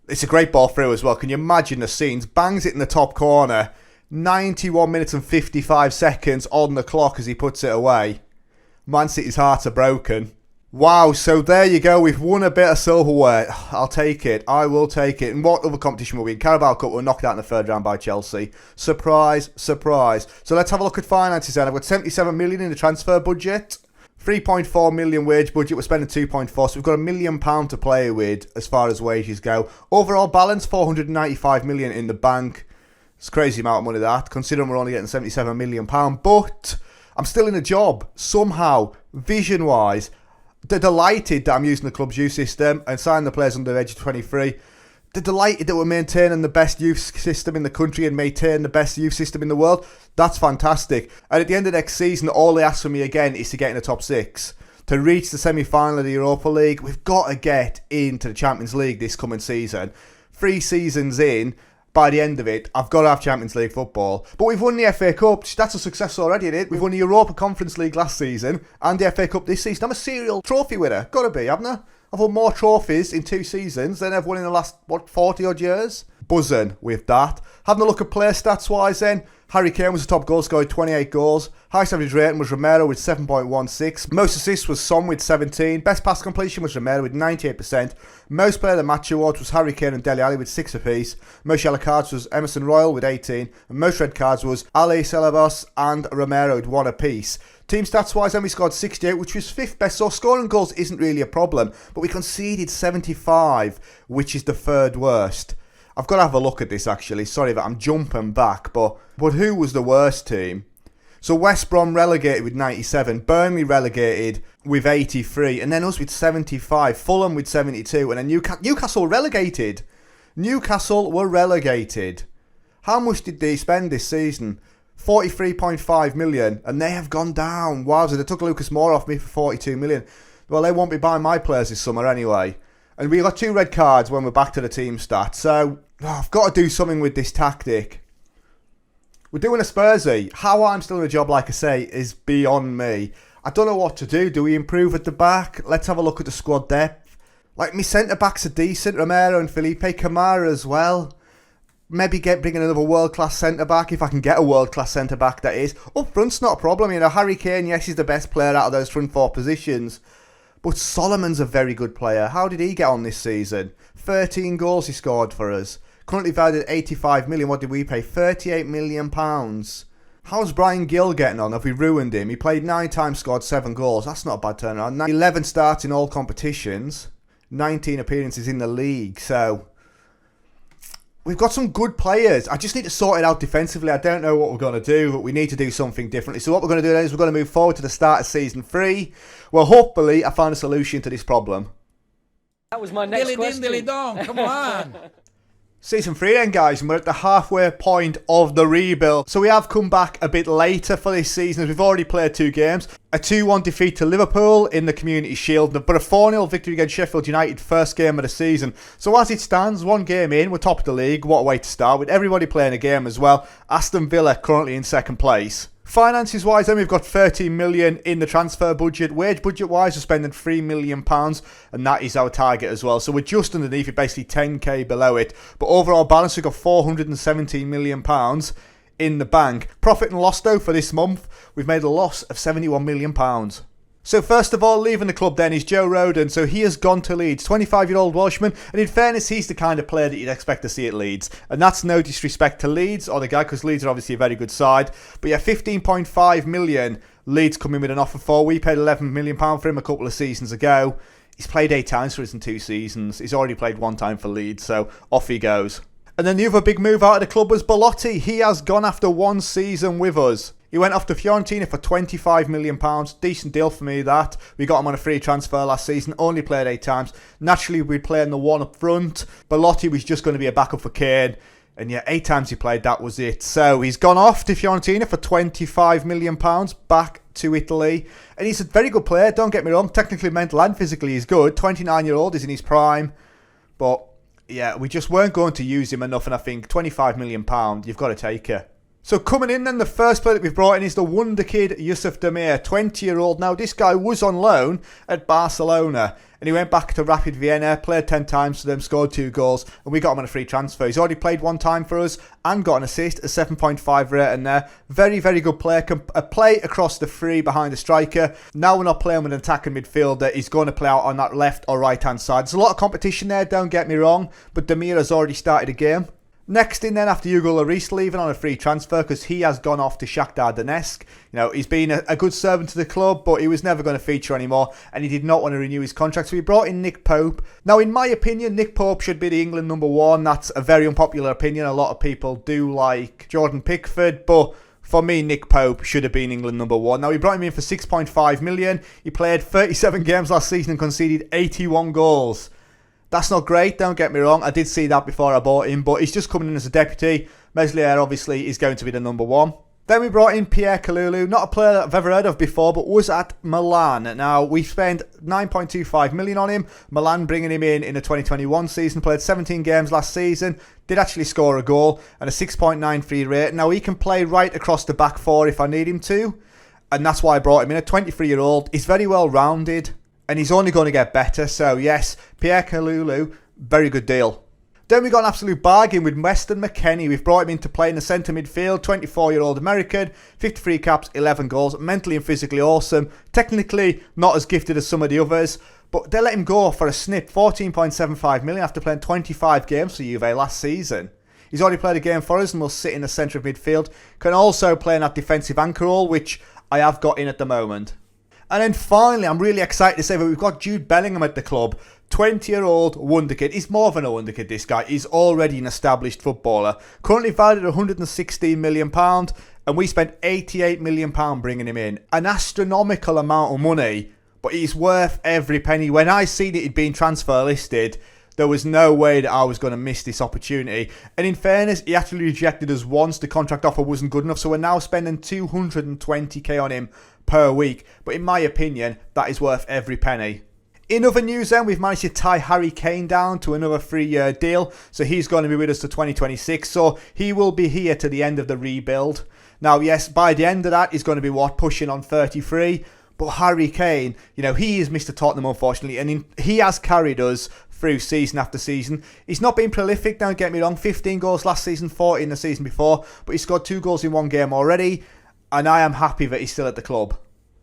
It's a great ball through as well. Can you imagine the scenes? Bangs it in the top corner. 91 minutes and 55 seconds on the clock as he puts it away. Man City's hearts are broken. Wow, so there you go. We've won a bit of silverware. I'll take it. I will take it. And what other competition will we in? Carabao Cup, we're knocked out in the 3rd round by Chelsea. Surprise, surprise. So let's have a look at finances then. I've got 77 million in the transfer budget. 3.4 million wage budget, we're spending 2.4, so we've got £1 million to play with as far as wages go. Overall balance, 495 million in the bank. It's a crazy amount of money that, considering we're only getting £77 million. But I'm still in a job, somehow, vision-wise. They're delighted that I'm using the club's youth system and signing the players under the age of 23. They're delighted that we're maintaining the best youth system in the country and maintaining the best youth system in the world. That's fantastic. And at the end of next season, all they ask from me again is to get in the top 6. To reach the semi-final of the Europa League, we've got to get into the Champions League this coming season. 3 seasons in, by the end of it, I've got to have Champions League football. But we've won the FA Cup. That's a success already, isn't it? We've won the Europa Conference League last season and the FA Cup this season. I'm a serial trophy winner. Got to be, haven't I? I've won more trophies in 2 seasons than I've won in the last, 40 odd years? buzzing with that. Having a look at player stats wise then, Harry Kane was the top goal scorer with 28 goals. Highest average rating was Romero with 7.16. Most assists was Son with 17. Best pass completion was Romero with 98%. Most player of the match awards was Harry Kane and Dele Alli with 6 apiece. Most yellow cards was Emerson Royal with 18. And most red cards was Ali Ceballos and Romero with 1 apiece. Team stats wise then we scored 68, which was 5th best, so scoring goals isn't really a problem. But we conceded 75, which is the 3rd worst. I've got to have a look at this actually. Sorry that I'm jumping back, but who was the worst team? So West Brom relegated with 97, Burnley relegated with 83, and then us with 75, Fulham with 72, and then Newcastle relegated. Newcastle were relegated. How much did they spend this season? 43.5 million, and they have gone down. Wowza, they took Lucas Moore off me for 42 million. Well, they won't be buying my players this summer anyway. And we got 2 red cards when we're back to the team stats. So, I've got to do something with this tactic. We're doing a Spursy. How I'm still in a job, like I say, is beyond me. I don't know what to do. Do we improve at the back? Let's have a look at the squad depth. Like, my centre-backs are decent. Romero and Felipe Camara as well. Maybe bring in another world-class centre-back, if I can get a world-class centre-back, that is. Up front's not a problem. You know, Harry Kane, yes, he's the best player out of those front 4 positions. But Solomon's a very good player. How did he get on this season? 13 goals he scored for us. Currently valued at 85 million. What did we pay? 38 million pounds. How's Brian Gill getting on? Have we ruined him? He played 9 times, scored 7 goals. That's not a bad turnaround. 11 starts in all competitions. 19 appearances in the league. So, we've got some good players. I just need to sort it out defensively. I don't know what we're going to do, but we need to do something differently. So what we're going to do then is we're going to move forward to the start of Season 3. Well, hopefully, I found a solution to this problem. That was my next question. Dilly dong, come on. Season 3 then, guys, and we're at the halfway point of the rebuild. So we have come back a bit later for this season, as we've already played 2 games. A 2-1 defeat to Liverpool in the Community Shield, but a 4-0 victory against Sheffield United, first game of the season. So as it stands, 1 game in, we're top of the league. What a way to start, with everybody playing a game as well. Aston Villa currently in 2nd place. Finances wise then, we've got 13 million in the transfer budget. Wage budget wise, we're spending £3 million, and that is our target as well. So we're just underneath it, basically 10k below it. But overall balance, we've got £417 million in the bank. Profit and loss though for this month, we've made a loss of £71 million. So first of all, leaving the club then is Joe Rodon. So he has gone to Leeds, 25-year-old Welshman. And in fairness, he's the kind of player that you'd expect to see at Leeds. And that's no disrespect to Leeds or the guy, because Leeds are obviously a very good side. But yeah, 15.5 million Leeds come in with an offer for. We paid £11 million for him a couple of seasons ago. He's played 8 times for us in 2 seasons. He's already played 1 time for Leeds, so off he goes. And then the other big move out of the club was Belotti. He has gone after 1 season with us. He went off to Fiorentina for £25 million. Decent deal for me, that. We got him on a free transfer last season. Only played 8 times. Naturally, we'd play in the 1 up front. Belotti was just going to be a backup for Kane. And yeah, 8 times he played, that was it. So he's gone off to Fiorentina for £25 million. Back to Italy. And he's a very good player, don't get me wrong. Technically, mental and physically, he's good. 29-year-old, is in his prime. But yeah, we just weren't going to use him enough. And I think £25 million, you've got to take it. So coming in then, the first player that we've brought in is the wonder kid, Yusuf Demir, 20-year-old. Now, this guy was on loan at Barcelona, and he went back to Rapid Vienna, played 10 times for them, scored 2 goals, and we got him on a free transfer. He's already played 1 time for us and got an assist, a 7.5 rating there. Very, very good player. Can play across the 3 behind the striker. Now we're not playing with an attacking midfielder. He's going to play out on that left or right-hand side. There's a lot of competition there, don't get me wrong, but Demir has already started a game. Next in then, after Hugo Lloris leaving on a free transfer, because he has gone off to Shakhtar Donetsk. You know, he's been a good servant to the club, but he was never going to feature anymore, and he did not want to renew his contract, so we brought in Nick Pope. Now, in my opinion, Nick Pope should be the England number 1. That's a very unpopular opinion. A lot of people do like Jordan Pickford, but for me, Nick Pope should have been England number 1. Now, we brought him in for £6.5 million. He played 37 games last season and conceded 81 goals. That's not great, don't get me wrong. I did see that before I bought him, but he's just coming in as a deputy. Meslier, obviously, is going to be the number 1. Then we brought in Pierre Kalulu, not a player that I've ever heard of before, but was at Milan. Now, we spent £9.25 million on him. Milan bringing him in the 2021 season, played 17 games last season, did actually score a goal, and a 6.93 rate. Now, he can play right across the back 4 if I need him to, and that's why I brought him in. A 23-year-old, he's very well rounded, and he's only going to get better. So yes, Pierre Kalulu, very good deal. Then we got an absolute bargain with Weston McKennie. We've brought him into play in the centre midfield. 24-year-old American, 53 caps, 11 goals. Mentally and physically awesome. Technically not as gifted as some of the others. But they let him go for a snip. 14.75 million after playing 25 games for Juve last season. He's already played a game for us and will sit in the centre of midfield. Can also play in that defensive anchor role, which I have got in at the moment. And then finally, I'm really excited to say that we've got Jude Bellingham at the club. 20-year-old wonderkid. He's more than a wonderkid, this guy. He's already an established footballer. Currently valued at £116 million, and we spent £88 million bringing him in. An astronomical amount of money, but he's worth every penny. When I seen it he'd been transfer listed, there was no way that I was going to miss this opportunity. And in fairness, he actually rejected us once. The contract offer wasn't good enough, so we're now spending 220k on him per week. But in my opinion, that is worth every penny. In other news then, we've managed to tie Harry Kane down to another 3-year deal. So he's going to be with us to 2026. So he will be here to the end of the rebuild. Now, yes, by the end of that, he's going to be, pushing on 33. But Harry Kane, he is Mr. Tottenham, unfortunately. And he has carried us through season after season. He's not been prolific, don't get me wrong. 15 goals last season, 14 the season before. But he scored 2 goals in 1 game already. And I am happy that he's still at the club.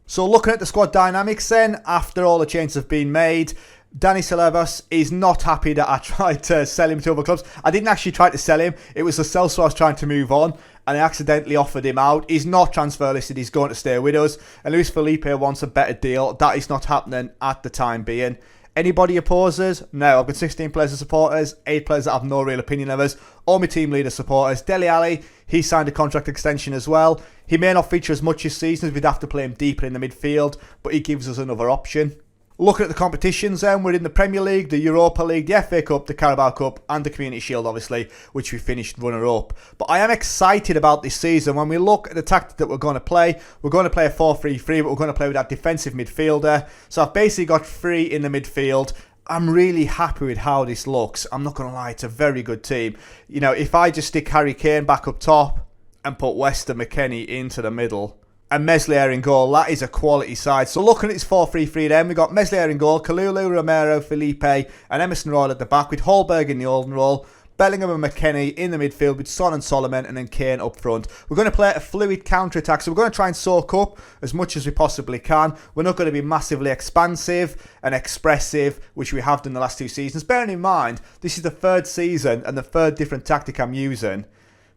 So looking at the squad dynamics then, after all the changes have been made, Dani Ceballos is not happy that I tried to sell him to other clubs. I didn't actually try to sell him. It was the sales I was trying to move on, and I accidentally offered him out. He's not transfer listed. He's going to stay with us. And Luis Felipe wants a better deal. That is not happening at the time being. Anybody opposes? No. I've got 16 players as supporters, 8 players that have no real opinion of us. All my team leader supporters. Dele Alli, he signed a contract extension as well. He may not feature as much this season as we'd have to play him deeper in the midfield, but he gives us another option. Looking at the competitions then, we're in the Premier League, the Europa League, the FA Cup, the Carabao Cup and the Community Shield obviously, which we finished runner-up. But I am excited about this season. When we look at the tactic that we're going to play a 4-3-3, but we're going to play with that defensive midfielder. So I've basically got 3 in the midfield. I'm really happy with how this looks. I'm not going to lie, it's a very good team. If I just stick Harry Kane back up top and put Weston McKennie into the middle, and Meslier in goal, that is a quality side. So looking at this 4-3-3 then, we've got Meslier in goal, Kalulu, Romero, Felipe and Emerson Royal at the back, with Hallberg in the holding role, Bellingham and McKennie in the midfield with Son and Solomon, and then Kane up front. We're going to play a fluid counter-attack, so we're going to try and soak up as much as we possibly can. We're not going to be massively expansive and expressive, which we have done the last 2 seasons. Bearing in mind, this is the 3rd season and the 3rd different tactic I'm using.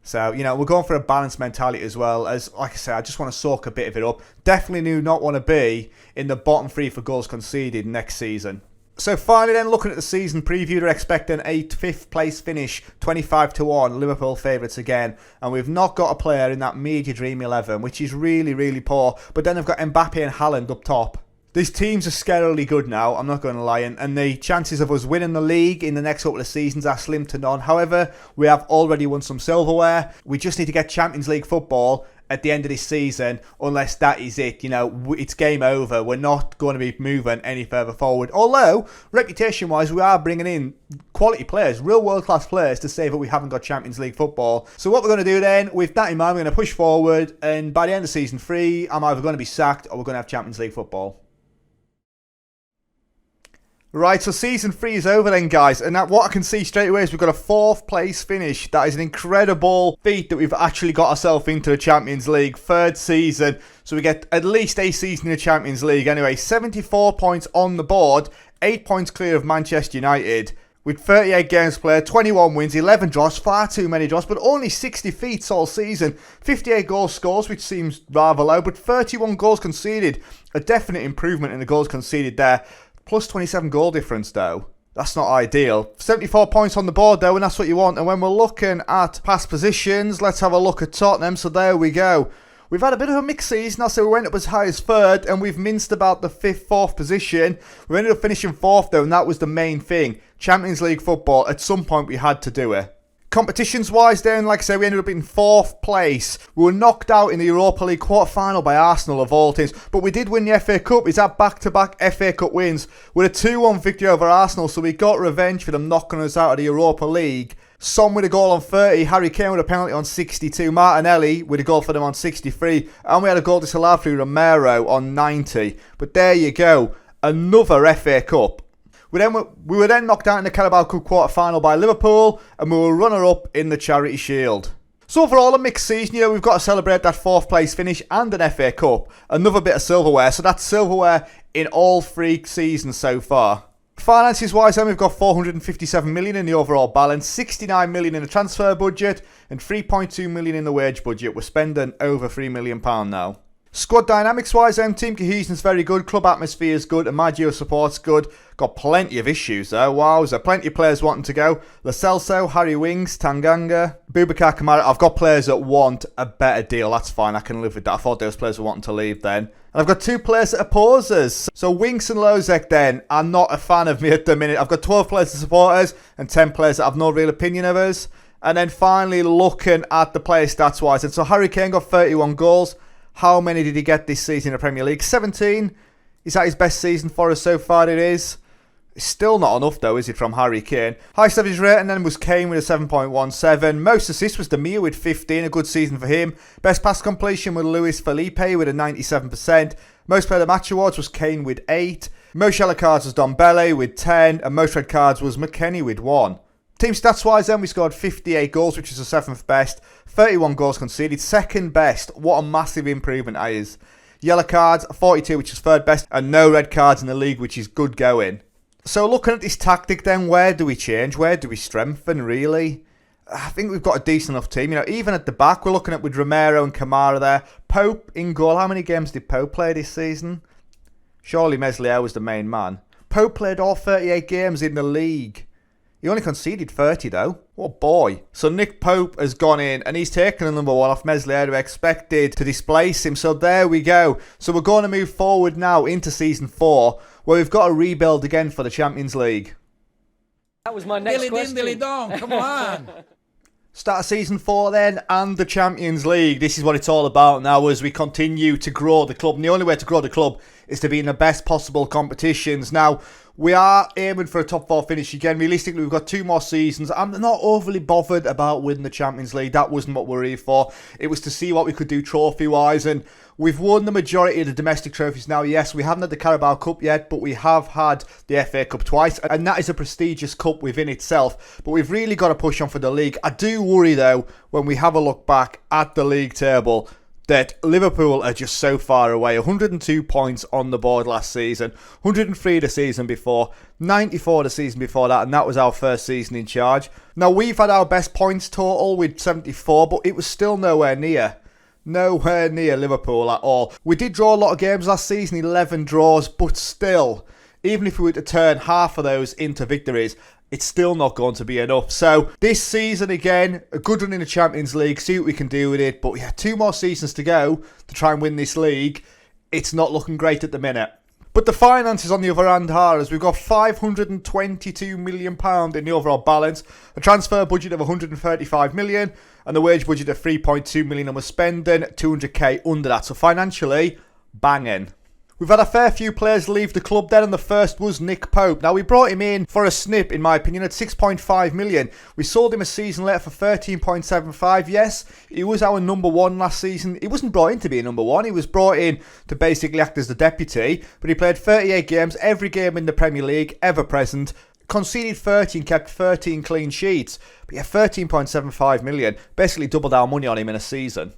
So, we're going for a balanced mentality as well. As, like I say, I just want to soak a bit of it up. Definitely do not want to be in the bottom 3 for goals conceded next season. So finally then, looking at the season preview, they're expecting a 5th place finish, 25-1, Liverpool favourites again. And we've not got a player in that media dream 11, which is really, really poor. But then they've got Mbappe and Haaland up top. These teams are scarily good now, I'm not going to lie, and the chances of us winning the league in the next couple of seasons are slim to none. However, we have already won some silverware. We just need to get Champions League football at the end of this season, unless that is it. It's game over. We're not going to be moving any further forward. Although, reputation-wise, we are bringing in quality players, real world-class players, to say that we haven't got Champions League football. So what we're going to do then, with that in mind, we're going to push forward, and by the end of season 3, I'm either going to be sacked or we're going to have Champions League football. Right, so season 3 is over then, guys, and what I can see straight away is we've got a 4th place finish. That is an incredible feat that we've actually got ourselves into the Champions League, 3rd season, so we get at least a season in the Champions League. Anyway, 74 points on the board, 8 points clear of Manchester United, with 38 games played, 21 wins, 11 draws, far too many draws, but only 60 defeats all season, 58 goals scores, which seems rather low, but 31 goals conceded, a definite improvement in the goals conceded there. Plus 27 goal difference though. That's not ideal. 74 points on the board though, and that's what you want. And when we're looking at past positions, let's have a look at Tottenham. So there we go. We've had a bit of a mixed season. I'll say we went up as high as 3rd, and we've minced about the 5th, 4th position. We ended up finishing 4th though, and that was the main thing. Champions League football, at some point we had to do it. Competitions wise then, like I said, we ended up in 4th place. We were knocked out in the Europa League quarter-final by Arsenal of all teams, but we did win the FA Cup. It's had back-to-back FA Cup wins with a 2-1 victory over Arsenal, so we got revenge for them knocking us out of the Europa League. Son with a goal on 30, Harry Kane with a penalty on 62, Martinelli with a goal for them on 63, and we had a goal disallowed through Romero on 90. But there you go, another FA Cup. We were then knocked out in the Carabao Cup quarter-final by Liverpool, and we were runner-up in the Charity Shield. So overall, a mixed season. We've got to celebrate that 4th place finish and an FA Cup. Another bit of silverware, so that's silverware in all 3 seasons so far. Finances wise then, we've got 457 million in the overall balance, 69 million in the transfer budget and 3.2 million in the wage budget. We're spending over £3 million now. Squad dynamics wise then, team cohesion's very good, club atmosphere is good and my geo support's good. Got plenty of issues though, wowza, plenty of players wanting to go. Lo Celso, Harry Winks, Tanganga, Boubacar Kamara. I've got players that want a better deal, that's fine, I can live with that. I thought those players were wanting to leave then. And I've got 2 players that are pausers. So Winks and Lozek then are not a fan of me at the minute. I've got 12 players that support us and 10 players that have no real opinion of us. And then finally looking at the player stats wise. And so Harry Kane got 31 goals. How many did he get this season in the Premier League? 17. Is that his best season for us so far? It is. It's still not enough though, is it, from Harry Kane? Highest average rating then was Kane with a 7.17. Most assists was Demir with 15. A good season for him. Best pass completion with Luis Felipe with a 97%. Most player of the match awards was Kane with 8. Most yellow cards was Dombele with 10. And most red cards was McKennie with 1. Team stats wise then, we scored 58 goals, which is the 7th best. 31 goals conceded, 2nd best. What a massive improvement that is. Yellow cards, 42, which is 3rd best. And no red cards in the league, which is good going. So looking at this tactic then, where do we change? Where do we strengthen, really? I think we've got a decent enough team. Even at the back, we're looking at with Romero and Kamara there. Pope in goal. How many games did Pope play this season? Surely Meslier was the main man. Pope played all 38 games in the league. He only conceded 30 though. What a boy. So Nick Pope has gone in and he's taken the number 1 off Meslier, who expected to displace him. So there we go. So we're going to move forward now into season 4, where we've got to rebuild again for the Champions League. That was my next question. Dilly dong, come on. Start of season 4 then, and the Champions League. This is what it's all about now as we continue to grow the club. And the only way to grow the club is to be in the best possible competitions. Now, we are aiming for a top 4 finish again. Realistically, we've got 2 more seasons. I'm not overly bothered about winning the Champions League. That wasn't what we were here for. It was to see what we could do trophy-wise. And we've won the majority of the domestic trophies now. Yes, we haven't had the Carabao Cup yet, but we have had the FA Cup twice. And that is a prestigious cup within itself. But we've really got to push on for the league. I do worry, though, when we have a look back at the league table, that Liverpool are just so far away. 102 points on the board last season, 103 the season before, 94 the season before that, and that was our first season in charge. Now, we've had our best points total with 74, but it was still nowhere near Liverpool at all. We did draw a lot of games last season, 11 draws, but still, even if we were to turn half of those into victories, it's still not going to be enough. So this season again, a good run in the Champions League, see what we can do with it. But we have 2 more seasons to go to try and win this league. It's not looking great at the minute. But the finances on the other hand are, as we've got £522 million in the overall balance, a transfer budget of £135 million, and a wage budget of £3.2 million, and we're spending £200k under that. So financially, banging. We've had a fair few players leave the club then, and the first was Nick Pope. Now, we brought him in for a snip, in my opinion, at 6.5 million. We sold him a season later for 13.75. Yes, he was our number 1 last season. He wasn't brought in to be a number 1. He was brought in to basically act as the deputy, but he played 38 games, every game in the Premier League, ever present. Conceded 30 and kept 13 clean sheets. But yeah, 13.75 million. Basically doubled our money on him in a season.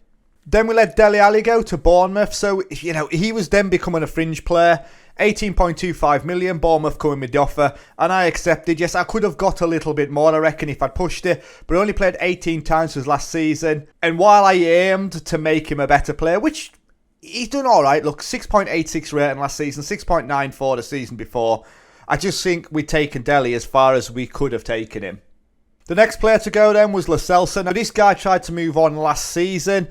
Then we let Dele Alli go to Bournemouth, so, he was then becoming a fringe player. 18.25 million, Bournemouth coming with the offer, and I accepted. Yes, I could have got a little bit more, I reckon, if I'd pushed it, but he only played 18 times for his last season. And while I aimed to make him a better player, which he's done alright, look, 6.86 rating last season, 6.94 the season before, I just think we'd taken Dele as far as we could have taken him. The next player to go then was Lo Celso. Now, this guy tried to move on last season,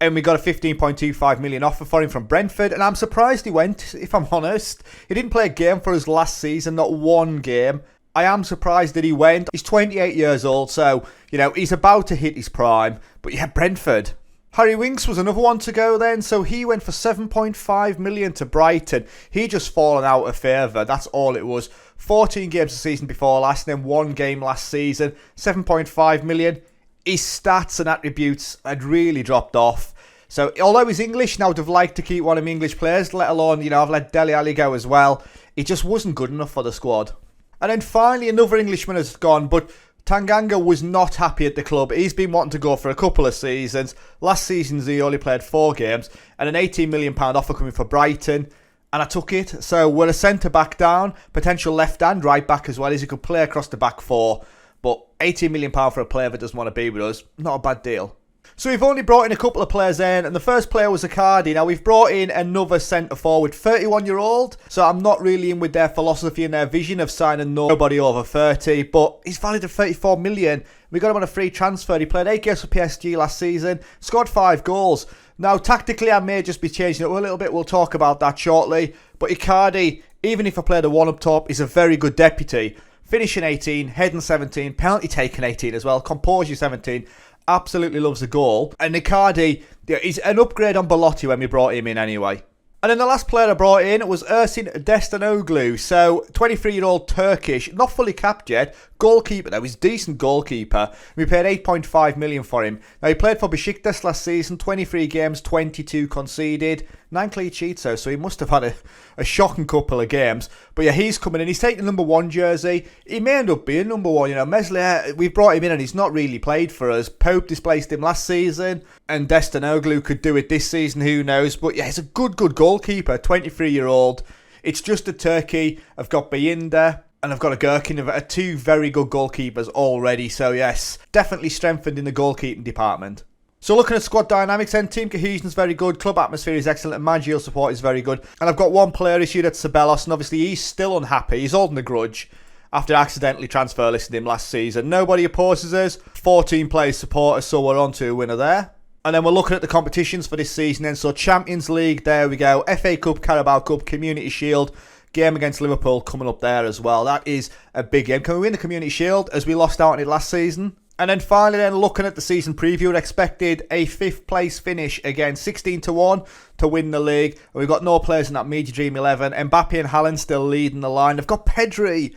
and we got a 15.25 million offer for him from Brentford, and I'm surprised he went, if I'm honest. He didn't play a game for us last season, not 1 game. I am surprised that he went. He's 28 years old, so, he's about to hit his prime. But yeah, Brentford. Harry Winks was another one to go then, so he went for 7.5 million to Brighton. He just fallen out of favour, that's all it was. 14 games the season before last, and then 1 game last season. 7.5 million. His stats and attributes had really dropped off. So, although he's English, now I'd have liked to keep one of my English players, let alone, I've let Dele Alli go as well. He just wasn't good enough for the squad. And then finally another Englishman has gone, but Tanganga was not happy at the club. He's been wanting to go for a couple of seasons. Last season he only played 4 games and an £18 million offer coming for Brighton. And I took it. So we're a centre-back down, potential left and right back as well, as he could play across the back 4. But £18 million for a player that doesn't want to be with us, not a bad deal. So we've only brought in a couple of players in, and the first player was Icardi. Now we've brought in another centre-forward, 31-year-old. So I'm not really in with their philosophy and their vision of signing nobody over 30. But he's valued at 34 million. We got him on a free transfer. He played 8 games for PSG last season, scored 5 goals. Now tactically I may just be changing it a little bit. We'll talk about that shortly. But Icardi, even if I play the one up top, is a very good deputy. Finishing 18, heading 17, penalty taking 18 as well, composure 17. Absolutely loves the goal. And Icardi, he's an upgrade on Belotti when we brought him in anyway. And then the last player I brought in was Ersin Destinoglu. So, 23-year-old Turkish, not fully capped yet. Goalkeeper though, he's a decent goalkeeper. We paid 8.5 million for him. Now, he played for Besiktas last season, 23 games, 22 conceded, 9 clean sheets though, so he must have had a shocking couple of games. But yeah, he's coming in. He's taking the number 1 jersey. He may end up being number 1. You know, Meslier, we've brought him in and he's not really played for us. Pope displaced him last season, and Destinoglu could do it this season, who knows. But yeah, he's a good goalkeeper, 23-year-old. It's just a Turkey. I've got Bayinda and I've got a Gherkin, are 2 very good goalkeepers already. So yes, definitely strengthened in the goalkeeping department. So looking at squad dynamics then, team cohesion is very good, club atmosphere is excellent, and managerial support is very good. And I've got one player issue, that's Ceballos, and obviously he's still unhappy, he's holding a grudge after accidentally transfer listing him last season. Nobody opposes us, 14 players support us, so we're on to a winner there. And then we're looking at the competitions for this season then, so Champions League, there we go, FA Cup, Carabao Cup, Community Shield, game against Liverpool coming up there as well. That is a big game. Can we win the Community Shield as we lost out on it last season? And then finally then looking at the season preview, expected a 5th place finish again, 16-1 to win the league. And we've got no players in that Media Dream 11. Mbappe and Haaland still leading the line. They've got Pedri.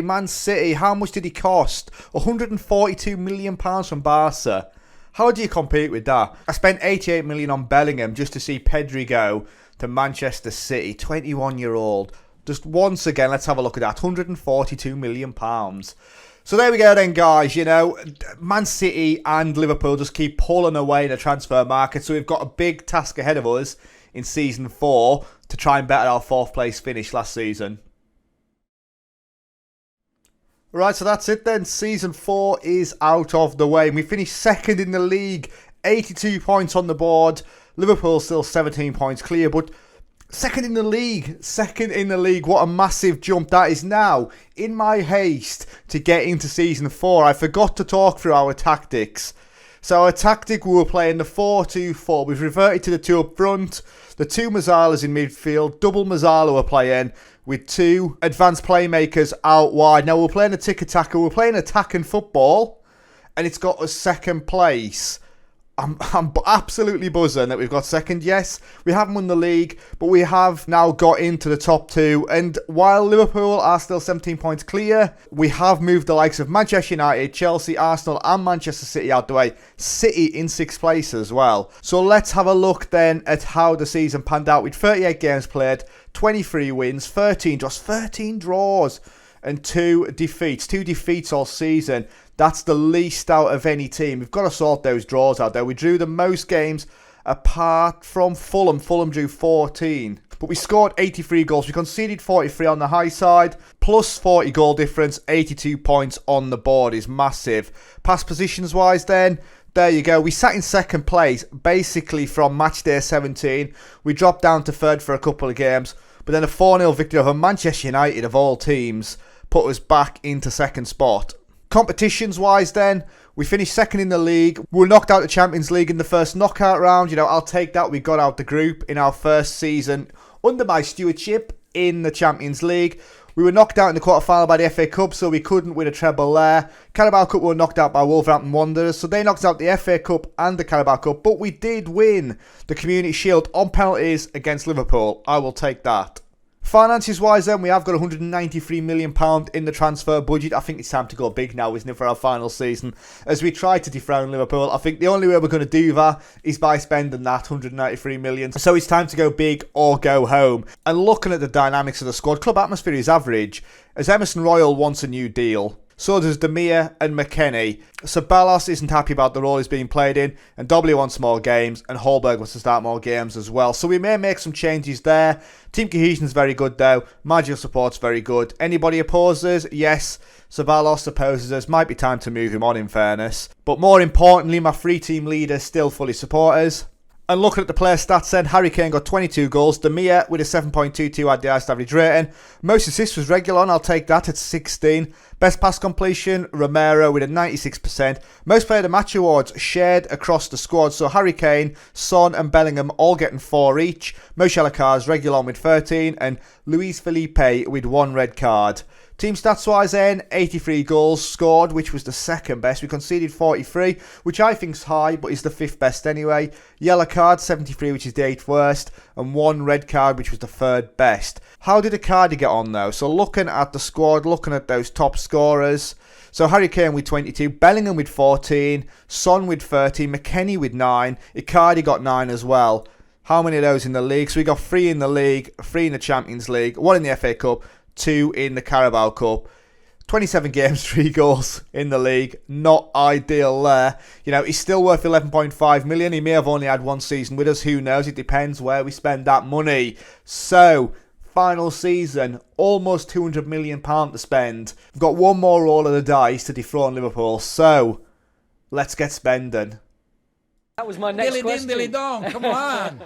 Man City. How much did he cost? £142 million from Barca. How do you compete with that? I spent 88 million on Bellingham just to see Pedri go to Manchester City, 21-year-old. Just once again, let's have a look at that, £142 million. So there we go then, guys. You know, Man City and Liverpool just keep pulling away in the transfer market. So we've got a big task ahead of us in Season 4 to try and better our 4th place finish last season. Right, so that's it then. Season 4 is out of the way. We finished 2nd in the league, 82 points on the board. Liverpool still 17 points clear, but second in the league, what a massive jump that is. Now, in my haste to get into Season 4, I forgot to talk through our tactics. So our tactic, we were playing the 4-2-4. We've reverted to the 2 up front, the 2 Mazzalas in midfield, double Mazzala we're playing, with 2 advanced playmakers out wide. Now, we're playing a tick-attacker, we're playing attacking football, and it's got us 2nd place. I'm absolutely buzzing that we've got 2nd. Yes, we haven't won the league, but we have now got into the top 2. And while Liverpool are still 17 points clear, we have moved the likes of Manchester United, Chelsea, Arsenal and Manchester City out the way. City in 6th place as well. So let's have a look then at how the season panned out. With 38 games played, 23 wins, 13 draws and 2 defeats. 2 defeats all season. That's the least out of any team. We've got to sort those draws out there. We drew the most games apart from Fulham. Fulham drew 14. But we scored 83 goals. We conceded 43 on the high side. Plus 40 goal difference. 82 points on the board is massive. Pass positions wise then, there you go. We sat in 2nd place basically from match day 17. We dropped down to 3rd for a couple of games. But then a 4-0 victory over Manchester United of all teams put us back into 2nd spot. Competitions wise then, we finished 2nd in the league. We were knocked out of the Champions League in the first knockout round. You know, I'll take that. We got out the group in our first season under my stewardship in the Champions League. We were knocked out in the quarter-final by the FA Cup, so we couldn't win a treble there. Carabao Cup, we were knocked out by Wolverhampton Wanderers, so they knocked out the FA Cup and the Carabao Cup, but we did win the Community Shield on penalties against Liverpool. I will take that. Finances wise then, we have got £193 million in the transfer budget. I think it's time to go big now, isn't it, for our final season? As we try to dethrone Liverpool, I think the only way we're going to do that is by spending that £193 million. So it's time to go big or go home. And looking at the dynamics of the squad, club atmosphere is average, as Emerson Royal wants a new deal. So does Demir and McKennie. Ceballos isn't happy about the role he's being played in, and W wants more games, and Holberg wants to start more games as well. So we may make some changes there. Team cohesion is very good though. Marginal support's very good. Anybody opposes? Yes. Ceballos opposes us. Might be time to move him on, in fairness. But more importantly, my free team leaders still fully support us. And looking at the player stats then, Harry Kane got 22 goals. Demir with a 7.22 had the highest average rating. Most assists was Reguilon, I'll take that at 16. Best pass completion, Romero with a 96%. Most player of the match awards shared across the squad. So Harry Kane, Son and Bellingham all getting 4 each. Most yellow cards, Reguilon with 13 and Luis Felipe with 1 red card. Team stats wise then, 83 goals scored, which was the second best. We conceded 43, which I think's high, but is the 5th best anyway. Yellow card, 73, which is the 8th worst. And 1 red card, which was the 3rd best. How did Icardi get on though? So looking at the squad, looking at those top scorers. So Harry Kane with 22, Bellingham with 14, Son with 13, McKennie with 9, Icardi got 9 as well. How many of those in the league? So we got 3 in the league, 3 in the Champions League, 1 in the FA Cup, 2 in the Carabao Cup. 27 games, 3 goals in the league. Not ideal there. You know, he's still worth 11.5 million. He may have only had 1 season with us. Who knows? It depends where we spend that money. So, final season, almost £200 million to spend. We've got 1 more roll of the dice to dethrone Liverpool. So, let's get spending. That was my next question. Dilly dong, come on.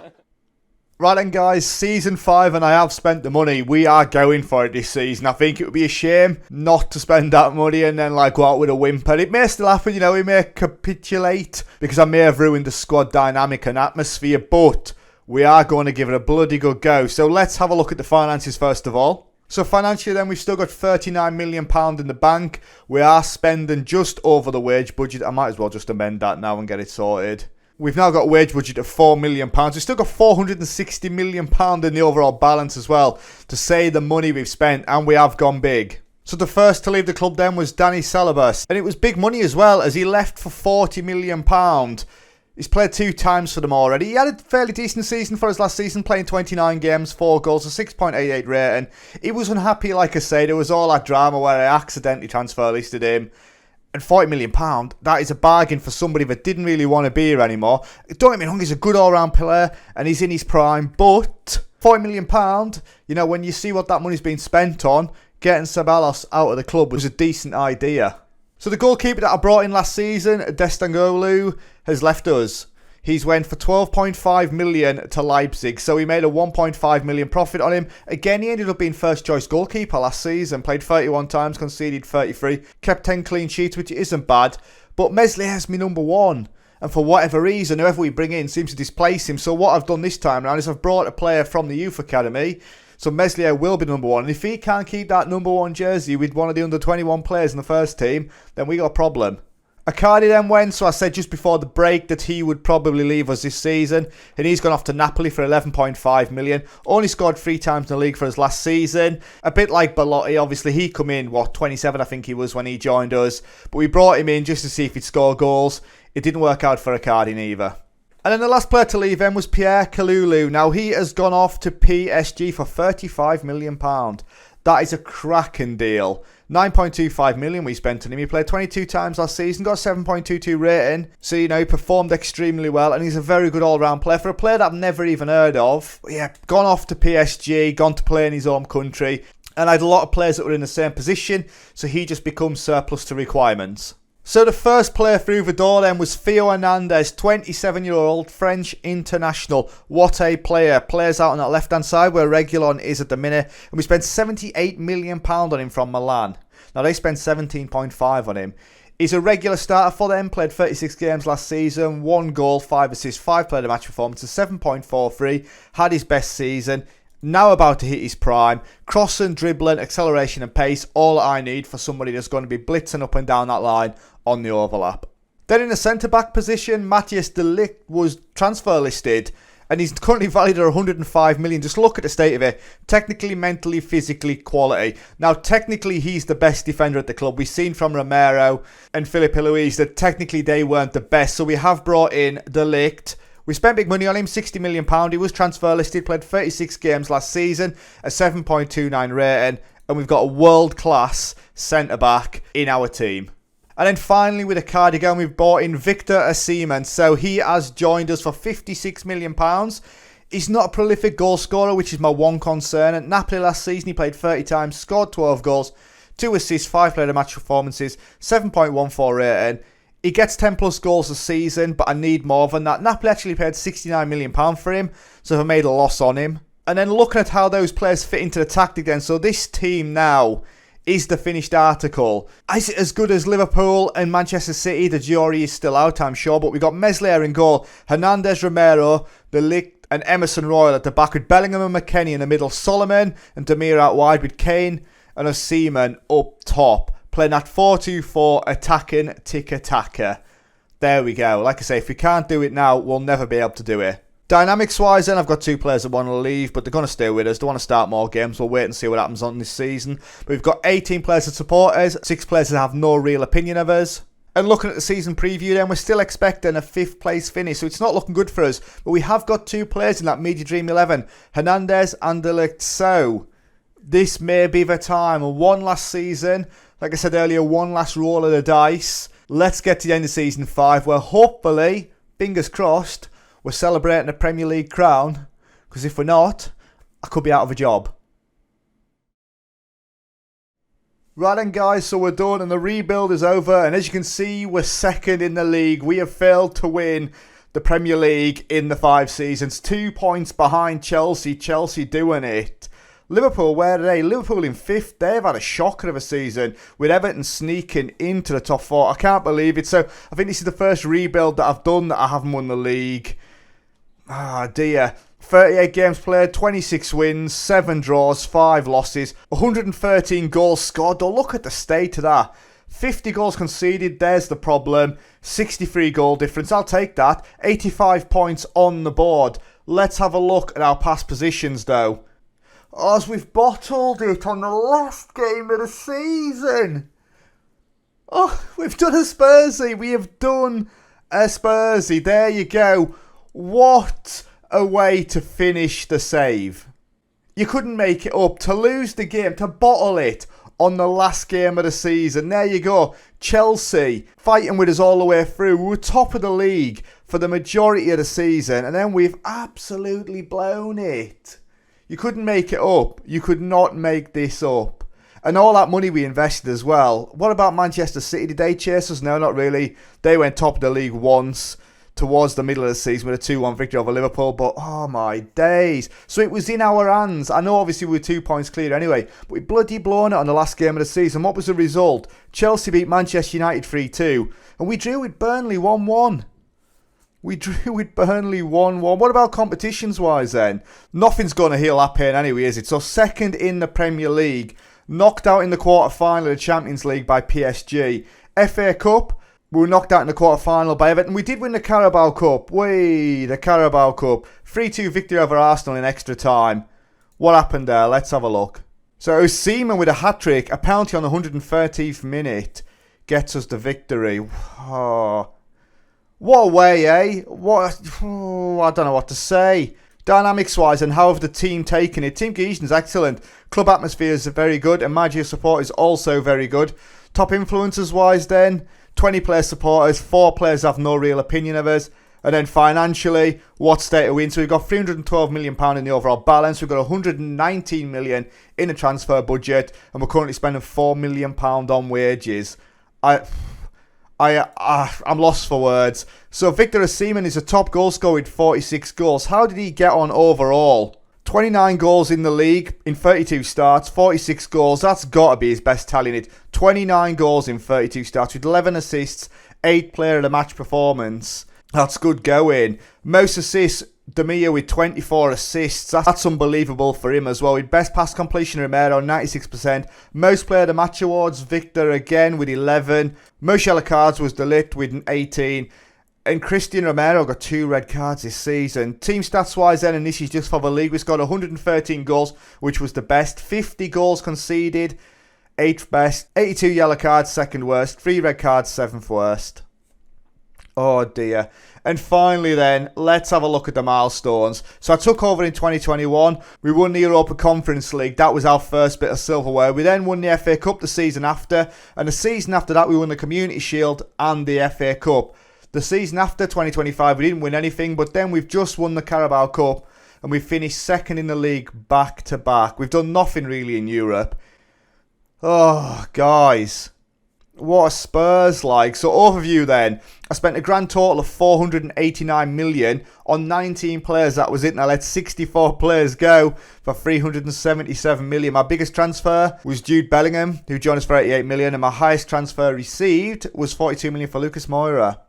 Right then guys, season 5 and I have spent the money. We are going for it this season. I think it would be a shame not to spend that money and then like go out with a whimper. It may still happen, you know, we may capitulate because I may have ruined the squad dynamic and atmosphere, but we are going to give it a bloody good go. So let's have a look at the finances first of all. So financially then, we've still got £39 million in the bank. We are spending just over the wage budget. I might as well just amend that now and get it sorted. We've now got a wage budget of £4 million. We've still got £460 million in the overall balance as well to say the money we've spent, and we have gone big. So the first to leave the club then was Danny Salabas, and it was big money as well as he left for £40 million. He's played 2 times for them already. He had a fairly decent season for his last season, playing 29 games, 4 goals, a 6.88 rating. He was unhappy, like I say. There was all that drama where I accidentally transfer listed him. And £40 million, that is a bargain for somebody that didn't really want to be here anymore. Don't get me wrong, he's a good all-round player and he's in his prime, but £40 million, you know, when you see what that money's been spent on, getting Ceballos out of the club was a decent idea. So the goalkeeper that I brought in last season, Destangolu, has left us. He's went for 12.5 million to Leipzig, so he made a 1.5 million profit on him. Again, he ended up being first choice goalkeeper last season, played 31 times, conceded 33, kept 10 clean sheets, which isn't bad. But Meslier's my number 1, and for whatever reason, whoever we bring in seems to displace him. So what I've done this time around is I've brought a player from the youth academy, so Meslier will be number 1. And if he can't keep that number 1 jersey with one of the under 21 players in the first team, then we got a problem. Icardi then went, so I said just before the break that he would probably leave us this season, and he's gone off to Napoli for 11.5 million. Only scored 3 times in the league for his last season. A bit like Belotti, obviously he come in, 27 I think he was when he joined us, but we brought him in just to see if he'd score goals. It didn't work out for Icardi neither. And then the last player to leave then was Pierre Kalulu. Now he has gone off to PSG for £35 million. That is a cracking deal. 9.25 million we spent on him. He played 22 times last season, got a 7.22 rating. So, you know, he performed extremely well, and he's a very good all-round player. For a player that I've never even heard of, yeah, gone off to PSG, gone to play in his home country, and I had a lot of players that were in the same position, so he just becomes surplus to requirements. So the first player through the door then was Theo Hernandez, 27-year-old French international. What a player. Plays out on that left-hand side where Reguilon is at the minute. And we spent £78 million on him from Milan. Now they spent 17.5 on him. He's a regular starter for them, played 36 games last season, 1 goal, 5 assists, 5 player of the match performances, 7.43, had his best season. Now about to hit his prime. Crossing, dribbling, acceleration and pace, all I need for somebody that's going to be blitzing up and down that line on the overlap. Then in the centre-back position, Matthias de Ligt was transfer listed. And he's currently valued at 105 million. Just look at the state of it. Technically, mentally, physically, quality. Now, technically, he's the best defender at the club. We've seen from Romero and Philippe Luis that technically they weren't the best. So we have brought in De Ligt. We spent big money on him, £60 million. He was transfer listed, played 36 games last season, a 7.29 rating. And we've got a world-class centre-back in our team. And then finally with a cardigan, we've bought in Victor Osimhen. So he has joined us for £56 million. He's not a prolific goal scorer, which is my one concern. At Napoli last season, he played 30 times, scored 12 goals, 2 assists, 5 player of match performances, 7.14 rating. He gets 10 plus goals a season, but I need more than that. Napoli actually paid £69 million for him, so I've made a loss on him. And then looking at how those players fit into the tactic then. So this team now is the finished article. Is it as good as Liverpool and Manchester City? The jury is still out, I'm sure. But we've got Meslier in goal, Hernandez, Romero, De Ligt and Emerson Royal at the back with Bellingham and McKennie in the middle. Solomon and Demir out wide with Kane and Osimhen up top. Playing that 4-2-4 attacking tiki-taka. There we go. Like I say, if we can't do it now, we'll never be able to do it. Dynamics-wise then, I've got 2 players that want to leave, but they're going to stay with us. They want to start more games. We'll wait and see what happens on this season. But we've got 18 players that support us, 6 players that have no real opinion of us. And looking at the season preview then, we're still expecting a 5th place finish, so it's not looking good for us. But we have got 2 players in that Media Dream 11, Hernandez and De Ligt. So this may be the time. One last season, like I said earlier, one last roll of the dice. Let's get to the end of season 5, where hopefully, fingers crossed, we're celebrating a Premier League crown, because if we're not, I could be out of a job. Right then guys, so we're done and the rebuild is over, and as you can see, we're second in the league. We have failed to win the Premier League in the 5 seasons. 2 points behind Chelsea. Chelsea doing it. Liverpool, where are they? Liverpool in 5th. They've had a shocker of a season with Everton sneaking into the top 4. I can't believe it. So I think this is the first rebuild that I've done that I haven't won the league. Ah dear. 38 games played, 26 wins, 7 draws, 5 losses, 113 goals scored. Oh, look at the state of that. 50 goals conceded, there's the problem. 63 goal difference, I'll take that. 85 points on the board. Let's have a look at our past positions though. As we've bottled it on the last game of the season. Oh, we've done a Spursy. We have done a Spursy. There you go. What a way to finish the save. You couldn't make it up. To lose the game, to bottle it on the last game of the season. There you go. Chelsea fighting with us all the way through. We were top of the league for the majority of the season, and then we've absolutely blown it. You couldn't make it up. You could not make this up. And all that money we invested as well. What about Manchester City? Did they chase us? No, not really. They went top of the league once towards the middle of the season with a 2-1 victory over Liverpool. But, oh my days. So it was in our hands. I know obviously we were 2 points clear anyway. But we bloody blown it on the last game of the season. What was the result? Chelsea beat Manchester United 3-2. And we drew with Burnley 1-1. We drew with Burnley 1-1. What about competitions-wise then? Nothing's going to heal that pain anyway, is it? So second in the Premier League. Knocked out in the quarter-final of the Champions League by PSG. FA Cup, we were knocked out in the quarter-final by Everton. We did win the Carabao Cup. The Carabao Cup. 3-2 victory over Arsenal in extra time. What happened there? Let's have a look. So it was Seaman with a hat-trick. A penalty on the 130th minute gets us the victory. Oh. What a way, eh? I don't know what to say. Dynamics-wise, and how have the team taken it? Team cohesion is excellent. Club atmosphere is very good, and manager support is also very good. Top influencers-wise then, 20 player supporters, 4 players have no real opinion of us. And then financially, what state are we in? So we've got £312 million in the overall balance. We've got £119 million in the transfer budget, and we're currently spending £4 million on wages. I'm lost for words. So Victor Osimhen is a top goal scorer with 46 goals. How did he get on overall? 29 goals in the league in 32 starts, 46 goals. That's got to be his best tally in it. 29 goals in 32 starts with 11 assists, 8 player of the match performance. That's good going. Most assists, Demir with 24 assists. That's unbelievable for him as well. With best pass completion, Romero 96%. Most player of the match awards, Victor again with 11. Most yellow cards was De Ligt with 18. And Christian Romero got 2 red cards this season. Team stats wise then, and this is just for the league, we scored 113 goals, which was the best. 50 goals conceded, 8th best. 82 yellow cards, 2nd worst. 3 red cards, 7th worst. Oh dear. And finally then, let's have a look at the milestones. So I took over in 2021. We won the Europa Conference League. That was our first bit of silverware. We then won the FA Cup the season after. And the season after that, we won the Community Shield and the FA Cup. The season after, 2025, we didn't win anything. But then we've just won the Carabao Cup. And we finished 2nd in the league back to back. We've done nothing really in Europe. Oh, guys. What are Spurs like? So overview then. I spent a grand total of 489 million on 19 players. That was it. Now let 64 players go for 377 million. My biggest transfer was Jude Bellingham, who joined us for 88 million. And my highest transfer received was 42 million for Lucas Moura.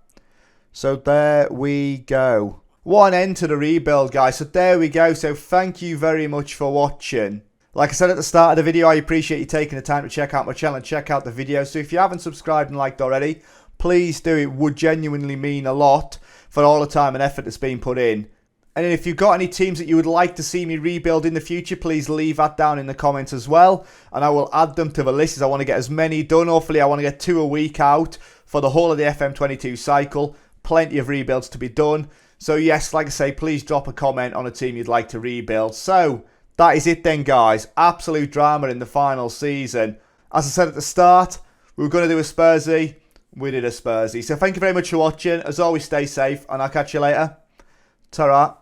So there we go. What an end to the rebuild, guys. So there we go. So thank you very much for watching. Like I said at the start of the video, I appreciate you taking the time to check out my channel and check out the video. So if you haven't subscribed and liked already, please do. It would genuinely mean a lot for all the time and effort that's been put in. And if you've got any teams that you would like to see me rebuild in the future, please leave that down in the comments as well. And I will add them to the list as I want to get as many done. Hopefully I want to get 2 a week out for the whole of the FM22 cycle. Plenty of rebuilds to be done. So yes, like I say, please drop a comment on a team you'd like to rebuild. So that is it then, guys. Absolute drama in the final season. As I said at the start, we were going to do a Spursy. We did a Spursy. So thank you very much for watching. As always, stay safe, and I'll catch you later. Ta-ra.